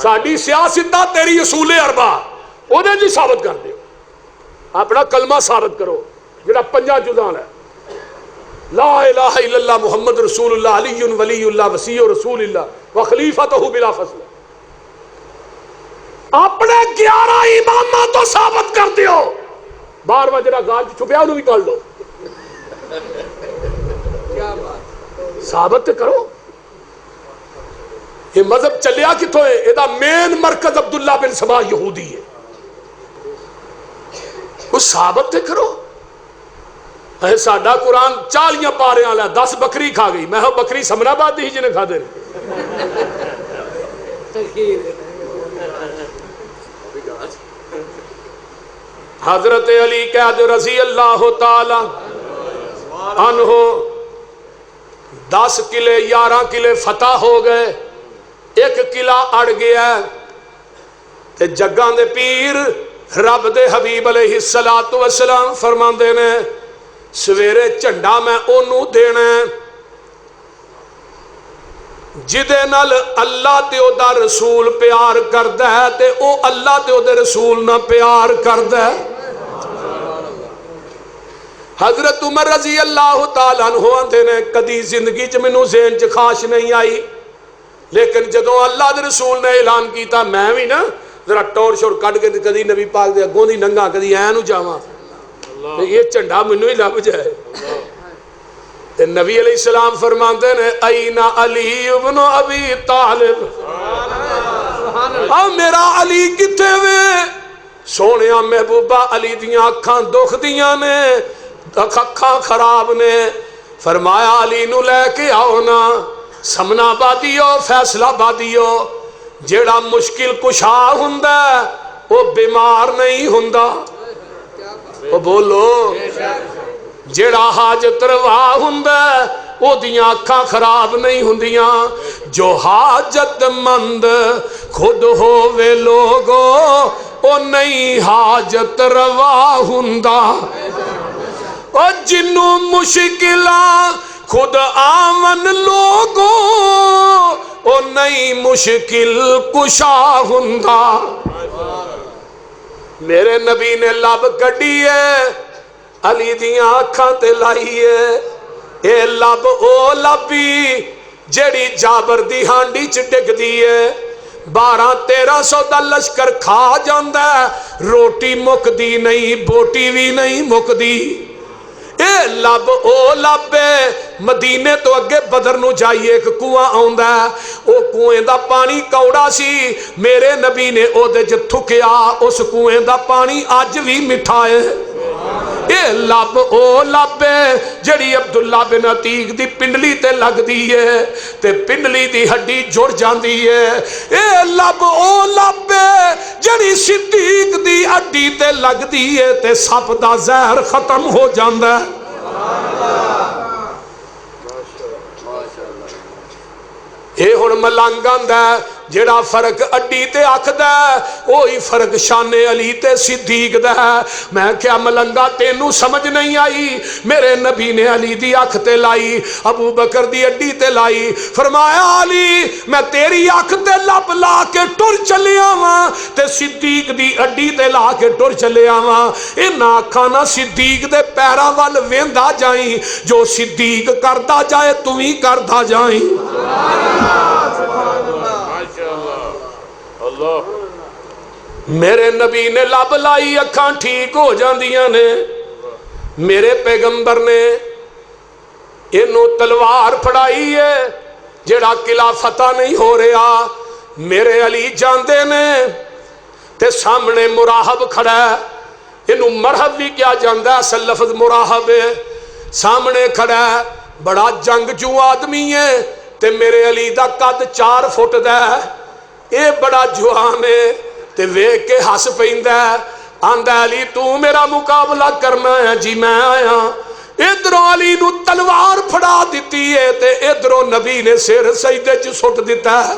ساڈی سیاست تیری اصول اربع وہ جی ثابت کر دیو. اپنا کلمہ ثابت کرو جڑا 5 جزاں ہے. لا الہ الا اللہ محمد رسول اللہ علی ولی اللہ وسیع رسول اللہ وخلیفتہ بلا فصل. اپنے 11 امامہ تو ثابت کر دیو. 12واں جڑا گال چھپیا انہوں بھی کر لو. ثابت کرو. یہ مذہب چلیا کتوں ہے؟ یہ مین مرکز عبداللہ بن سبا یہودی ہے. وہ ثابت تے کرو. اے ساڈا قرآن 40 پارے والا 10 بکری کھا گئی. میں بکری سمنا آباد ہی جنہیں کھا دے. حضرت علی قید رضی اللہ تعالی عنہ 10 قلعے 11 قلعے فتح ہو گئے. ایک قلعہ اڑ گیا تے جگاں دے پیر رب دے حبیب علیہ السلام فرماندے نے سویرے جھنڈا میں اونوں دینا جدے نال اللہ تے او دا رسول پیار کردا ہے تے او اللہ تے او دے رسول نہ پیار کردا ہے. حضرت عمر رضی اللہ تعالیٰ عنہ آندے نے کدی زندگی چ مینوں ذہن چ خواہش نہیں آئی، لیکن جدوں اللہ دے رسول نے اعلان کیتا میں بھی نا ذرا ٹور شور کڈ کے کدی نبی پاک دے اگوں دی ننگا کدی ایں نو جاواں یہ جھنڈا مینوں ہی لب جائے. تے نبی علیہ السلام فرماندے نے این علی ابن ابی طالب. میرا علی کتے وے؟ سونیا محبوبہ علی دیاں اکھاں دکھ دیاں نے، اکھاں خراب نے. فرمایا علی نو لے کے آؤ نا. سمنا آبادیو فیصلہ آبادیو جیڑا مشکل کشا ہوندا وہ بیمار نہیں ہوندا. وہ بولو جیڑا حاجت روا ہوندا او دیاں اکھاں خراب نہیں ہوندیاں. جو حاجت مند خود ہووے لوگو او نہیں حاجت روا ہوندا. او جنوں مشکلاں خود آمن لوگو او نہیں مشکل کشا ہوندا. میرے نبی نے لب کڈی ہے علی دیاں اکھاں تے لائی ہے. اے لب او لبی جڑی جابر دی ہانڈی چ ڈگ دی ہے. 1200-1300 دا لشکر کھا جاندا ہے، روٹی مکدی نہیں بوٹی بھی نہیں مکدی. اے لب او لب مدینے تو اگے بدر نو جائیے ایک کنواں آوندا ہے. او کنویں دا پانی کوڑا سی. میرے نبی نے او دے وچ تھکیا. اس کنویں دا پانی اج بھی میٹھا ہے. اے لب او لب جڑی عبداللہ بن عتیق دی پنڈلی تے لگ دی ہے تے پنڈلی دی ہڈی جڑ جاندی ہے. اے لب او لب جڑی صدیق دی ہڈی تے لگ دی ہے تے سپ دا زہر ختم ہو جاندا ہے. اے ہن ملنگ آندا ہے جیڑا فرق اڈی تے آکھدا ہے وہی فرق شان علی تے صدیق دا ہے. میں کیا ملنگا تینوں سمجھ نہیں آئی؟ میرے نبی نے علی دی اکھ تے لائی، ابو بکر دی اڈی تے لائی. فرمایا علی میں تیری اکھ تے لب لا کے ٹر چلیا واں تے صدیق دی اڈی تے لا کے ٹر چلیا واں. انہاں اکھاں نہ صدیق دے پیراں ول ویندا جائیں. جو صدیق کردا جائے تو وی کردا جائیں. میرے نبی نے لب لائی اکھاں ٹھیک ہو جاندیاں نے. میرے پیغمبر نے اینو تلوار پھڑائی ہے جڑا قلعہ فتح نہیں ہو رہا میرے علی جاندے نے تے سامنے مراہب کھڑا ہے اینو مرحب بھی کیا جاندہ ہے اصل لفظ مراہب ہے سامنے کھڑا ہے بڑا جنگجو آدمی ہے تے میرے علی دا قد 4 فٹ دا ہے اے بڑا جوان ہے تے ویکھ کے ہس پیندا ہے آندا علی تو میرا مقابلہ کرنا ہے جی میں آیا ادھروں علی نو تلوار پھڑا دیتی ہے تے ادھروں نبی نے سر سجدے چ سٹ دیتا ہے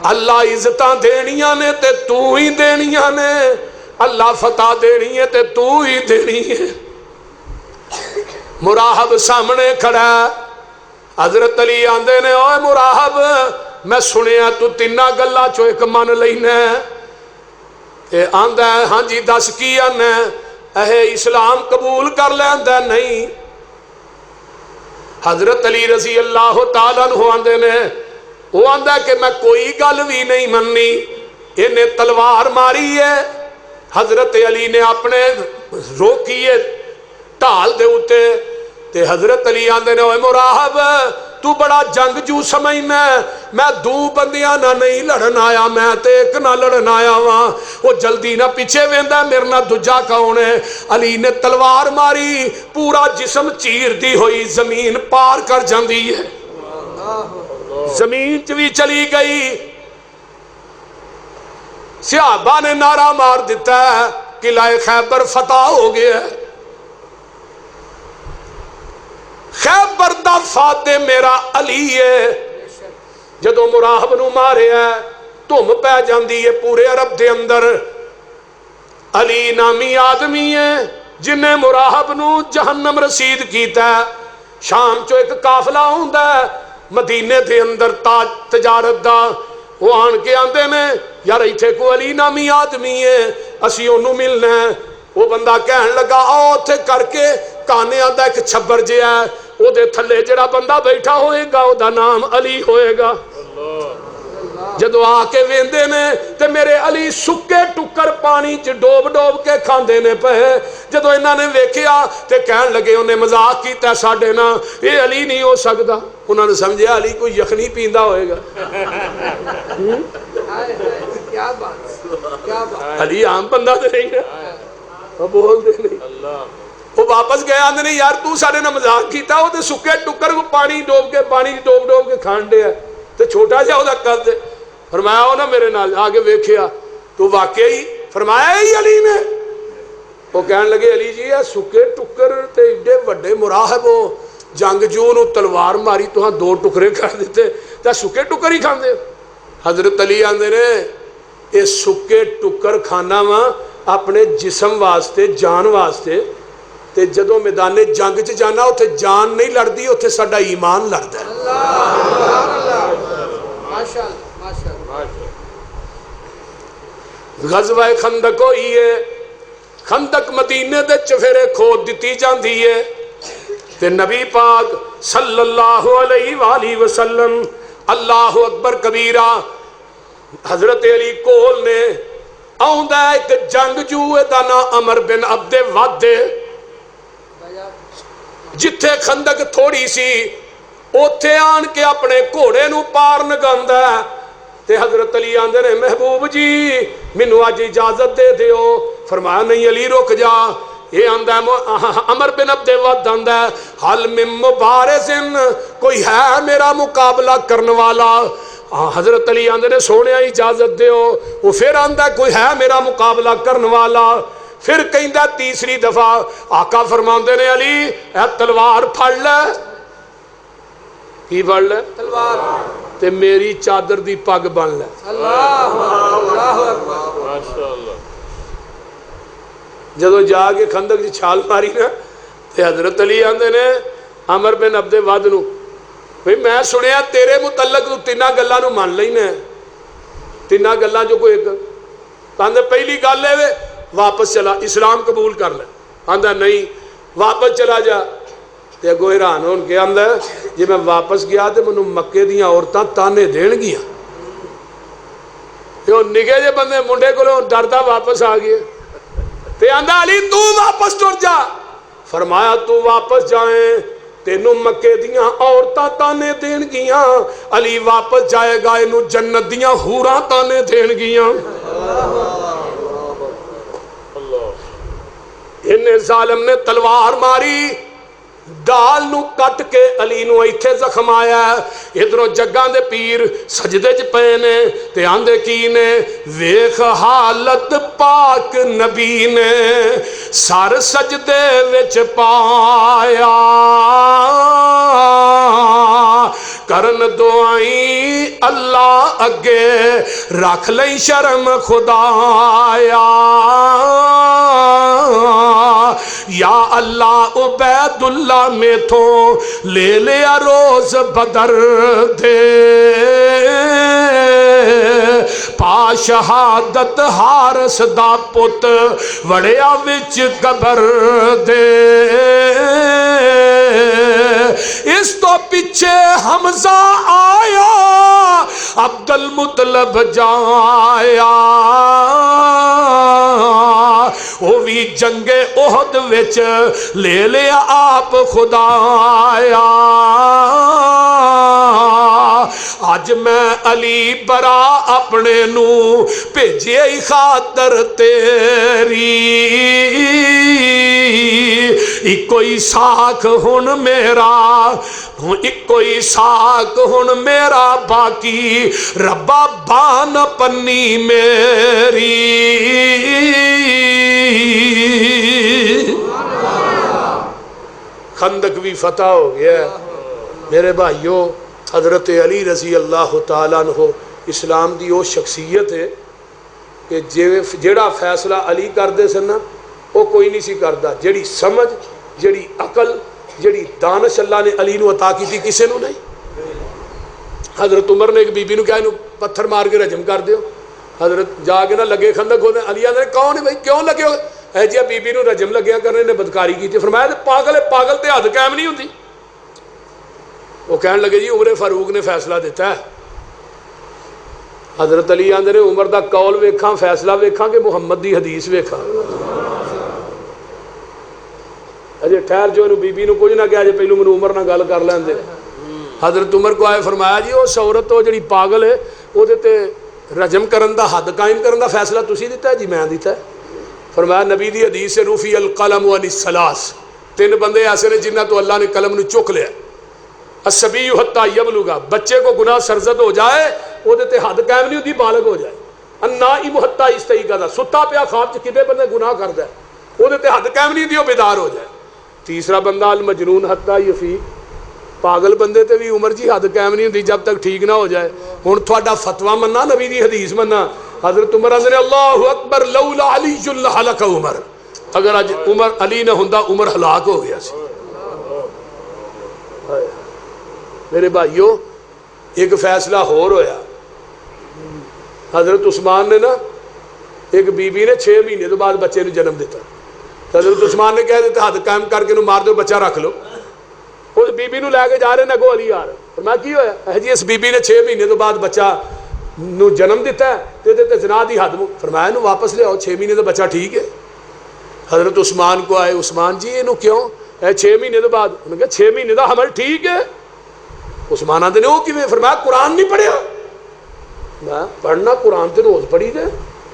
اللہ عزتاں دینیاں نے تے تو ہی دینیاں نے اللہ فتح دینی ہے تے تو ہی دینی ہے مراہب سامنے کھڑا ہے حضرت علی آندے نے اوے مراہب میں سنیا تو 3 گلاں چوں ایک من لینا ہے آندہ ہے ہاں جی دس کی آنا ہے اسلام قبول کر لیندا نہیں حضرت علی رضی اللہ تعالیٰ عنہ آندے نے وہ آندہ ہے کہ میں کوئی گل بھی نہیں مننی انہیں تلوار ماری ہے حضرت علی نے اپنے روکیے ٹال دے اتے تے حضرت علی آندے نے اوے مراہب تو بڑا جنگجو سمجھنا میں 2 بندیاں نہ نہیں لڑن آیا میں تے ایک نہ لڑن آیا وہاں وہ جلدی نہ پیچھے ویندا میرے نہ دجا کون ہے علی نے تلوار ماری پورا جسم چیر دی ہوئی زمین پار کر جاندی ہے زمین چ بھی چلی گئی صحابہ نے نعرہ مار دیتا ہے قلعہ خیبر فتح ہو گیا ہے خیبر دا فاتح میرا علی ہے جدو مراہب نو مارے ہے دھم پہ جاندی ہے پورے عرب دے اندر علی نامی آدمی ہے جنہیں مراہب نو جہنم رسید کیتا ہے شام چو ایک قافلہ ہوندا ہے مدینے دے اندر تاج تجارت دا وہ آن کے آندے نے یار ایتھے کو علی نامی آدمی ہے اسی انہوں ملنا ہے وہ بندہ کہن لگا آؤ تھے کر کے کانے آدھا ایک چھبر جے ہے وہ دے تھلے جڑا بندہ بیٹھا ہوئے گا وہ دا نام علی ہوئے گا جدو آ کے ویندے نے تے میرے علی سکے ٹکر پانی چ ڈوب ڈوب کے کھاندے نے پہ جدو انہاں نے ویکھیا تے کہن لگے انہیں مذاق کیتا ساڈے نا یہ علی نہیں ہو سکدا انہاں نے سمجھیا علی کوئی یخنی پیندا ہوئے گا علی عام بندہ تے نہیں ہے وہ بول دے نہیں وہ واپس گئے آندے نہیں یار تو ساڈے نا مذاق کیتا وہ تے سکے ٹکر کو پانی ڈوب کے کھان دے تے چھوٹا جا دا کر دے فرمایا ہو نا میرے نال آگے ویکھیا تو واقعی فرمایا ہی علی نے وہ کہن لگے علی جی ہے سکے ٹکر تے ایڈے وڈے مراہب ہو جنگجو نو تلوار ماری تو ہاں 2 ٹکرے کر دیتے تے سکے ٹکر ہی کھان دے حضرت علی آندے نے یہ سکے ٹکر کھانا وا اپنے جسم واسطے جان واسطے تے جدو میدان جنگ چ جانا اتنے جان نہیں لڑتی اتنے ساڈا ایمان لڑتا ہے غزوہ خندق ہوئی ہے خندق مدینے دے چفیرے کھود دیتی جاندی ہے تے نبی پاک صلی اللہ علیہ وآلہ وسلم اللہ اکبر کبیرہ حضرت علی کول نے آؤندا ایک جنگجو دا نام عمر بن عبد ود جتھے خندق تھوڑی سی اوتھے آن کے اپنے گھوڑے نو پار نگاندا ہے تے حضرت علی آندے نے محبوب جی مینوں اج اجازت دے دیو فرمایا نہیں علی رک جا یہ آندہ ہے عمر بن عبد ود آندہ ہے حل من مبارزن کوئی ہے میرا مقابلہ کرنے والا حضرت علی آندے نے سونے اجازت دیو وہ پھر آندہ ہے کوئی ہے میرا مقابلہ کرنے والا پھر کہندہ تیسری دفعہ آقا فرماندے نے علی اے تلوار پھڑ لے کی پھڑ لے تلوار تے میری چادر دی پگ بن لے اللہ اکبر ماشاءاللہ جدو جا کے خندق جی چھال ماری نا تے حضرت علی آندے نے عمر بن عبد ود نو بھئی میں سنیا تیرے متعلق تو 3 گلاں نو مان لینا ہے 3 گلاں جو کوئی ایک آندے پہلی گل ہے واپس چلا اسلام قبول کر لے آندہ نہیں واپس چلا جا تے اگو حیران ہون کے آندہ جی میں واپس گیا تے منو مکے دیاں عورتاں تانے دین گیا یہ نگے جے بندے منڈے کو ڈردا واپس آ گئے تے آندہ علی تو واپس ٹر جا فرمایا تو واپس جائیں تینوں مکے دیاں عورتاں تانے دین گیاں، علی واپس جائے گا انہوں جنت دیاں حوراں تانے دین گیاں۔ انہیں ظالم نے تلوار ماری، ڈال نو کٹ کے علی نو ایتھے زخم آیا ہے، ادھروں جگاں دے پیر سجدے چ پے نے تے آندے کی نے ویکھ حالت پاک نبی نے سر سجدے وچ پایا، کرن دعائیں اللہ اگے رکھ لئی شرم خدایا، یا اللہ عبید اللہ میں تو لے لیا روز بدر دے، پا شہادت حارس دا پت وڑیا وچ قبر دے، اس تو پیچھے حمزہ آیا عبد المطلب جایا، وہ بھی جنگ احد وچ لے لیا آپ خدایا، آج میں علی برا اپنے نو بھیجے خاطر تیری، کوئی ساکھ ہن میرا، کوئی ساکھ ہن میرا باقی، ربا بان پنی میری۔ خندق بھی فتح ہو گیا میرے بھائیوں۔ حضرت علی رضی اللہ تعالیٰ عنہ اسلام دی وہ شخصیت ہے کہ جیڑا فیصلہ علی کر دے سن وہ کوئی نہیں سی کردا، جیڑی سمجھ، جیڑی عقل، جیڑی دانش اللہ نے علی نو عطا کی تھی کسے نو نہیں۔ حضرت عمر نے ایک بی بی نو کہا انہوں پتھر مار کے رجم کر دیو، حضرت جا کے نہ لگے خندق ہونے، علی آدھے کون ہے بھائی کیوں لگے ہو؟ اے جی بی بی نو رجم لگیا کرنے نے بدکاری کی تھی، فرمایا پاگل ہے، پاگل تے حد قائم نہیں ہوندی۔ وہ کہنے لگے جی عمر فاروق نے فیصلہ دیتا ہے۔ حضرت علی آندے نے عمر دا قول ویکھاں فیصلہ ویکھاں کہ محمد دی حدیث ویکھاں۔ اجے ٹھہر جو بی بی نو کچھ نہ کہا جے پہلو منو عمر نہ گل کر لیندے۔ حضرت عمر کو آئے فرمایا جی وہ عورت وہ جڑی پاگل ہے وہ تے رجم کرن دا حد قائم کرن دا فیصلہ تسی دیتا ہے؟ جی میں دیتا ہے۔ فرمایا نبی دی حدیث سے رفع القلم عن الثلاث، تین بندے ایسے نے جنہ تو اللہ نے قلم نو چک لیا۔ الصبی حتی یبلغ، بچے کو گناہ سرزد ہو جائے وہ تے حد قائم نہیں ہوتی، بالغ ہو جائے۔ النائم حتی یستیقظ، ستا پیا خواب چ کدے بندے گناہ کردا ہے وہ تے حد قائم نہیں ہوتی، وہ بیدار ہو جائے۔ تیسرا بندہ المجنون حتی یفیق، پاگل بندے تے بھی عمر جی حد قائم نہیں ہوتی جب تک ٹھیک نہ ہو جائے۔ ہن تہاڈا فتویٰ مننا نبی دی حدیث مننا۔ حضرت عمر نے اللہ اکبر لولا علی لہلک عمر، اگر اج عمر علی نہ ہوندا عمر ہلاک ہو گیا سی۔ میرے بھائیو ایک فیصلہ اور ہویا، حضرت عثمان نے نا ایک بی بی نے 6 مہینے تو بعد بچے نے جنم دیتا، حضرت عثمان نے کہہ دیتا حد قائم کر کے نو مار دو بچہ رکھ لو۔ اس بی بی نو لے کے جا رہے نگو علی آ رہا، فرمایا کی ہویا ہے جی اس بی بی نے 6 مہینے تو بعد بچہ نو جنم دیتا ہے تے زنا دی حد، فرمایا نو واپس لے آؤ، 6 مہینے تو بچہ ٹھیک ہے۔ حضرت عثمان کو آئے، عثمان جی انہوں کیوں اے 6 مہینے تو بعد؟ انہوں نے کہا 6 مہینے دا حمل ٹھیک ہے۔ عثمان آدھے نے وہ کیویں؟ فرمایا قرآن نہیں پڑھیا؟ میں پڑھنا قرآن تے روز پڑھی دے۔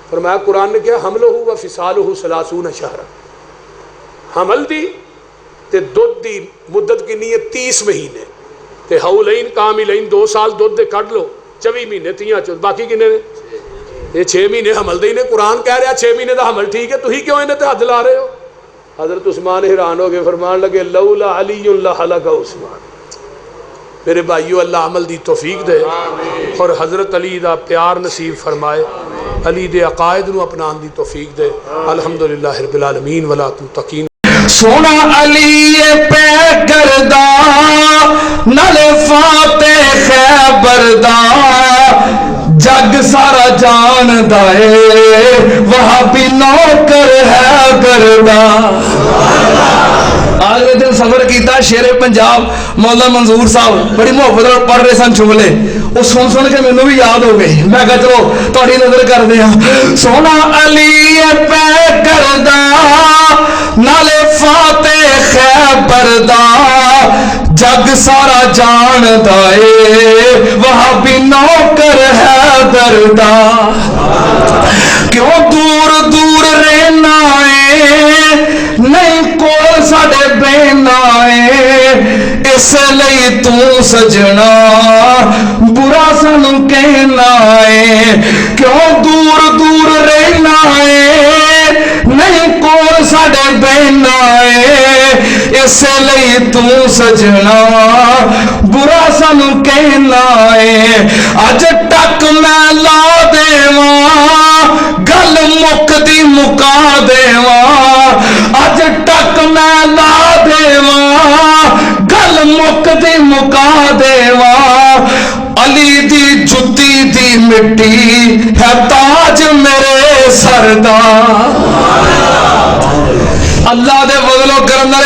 فرمایا قرآن نے کہا حملہ و فصالہ 30 شہرا، حمل دی تے دودھ دی مدت کنی ہے 30 مہینے، تے حولین کاملین 2 سال دودھ دے کٹ لو 24 مہینے 30 باقی کنے نے یہ 6 مہینے حمل دے نے۔ قرآن کہہ رہا 6 مہینے دا حمل ٹھیک ہے، تو ہی کیوں انہیں تے حد لا رہے ہو؟ حضرت عثمان حیران ہو گئے، فرمان لگے لولا علی لہلک عثمان۔ میرے بھائیو اللہ عمل دی توفیق دے اور حضرت علی دا پیار نصیب فرمائے، علی دے عقائد نو اپنان دی توفیق دے۔ الحمدللہ رب العالمین ولا تقین۔ سونا علی پہ کردہ نل فاتح خیبردہ، جگ سارا جان دائے وہاں بھی نوکر ہے کردہ۔ آگے دن سفر کیتا شیر پنجاب مولا منظور صاحب بڑی محبت اور پڑھ رہے سن جملے، وہ سن کے مینوں بھی یاد ہو گئی، میں کہا چلو تہاڈی نظر کر دیا۔ سونا علی پہ کردہ نالے فاتح خیبر دا جگ سارا جاندا اے وہابی نوکر حیدر دا کیوں دور دور رہنا اے نہیں کول ساڈے بہنا اے اس لئی تو سجنا برا سانو کہنا اے کیوں دور دور رہنا اے نہیں کول ساڈے بہنا اے اس لئی تو سجنا برا سانو کہنا اے اج تک میں لا دیواں گل مکدی مکا دیواں اج تک میں لا دیواں گل مکدی مکا دیواں علی دی جتی دی مٹی ہے تاج میرے سر دا اللہ دے فضل و کرم نال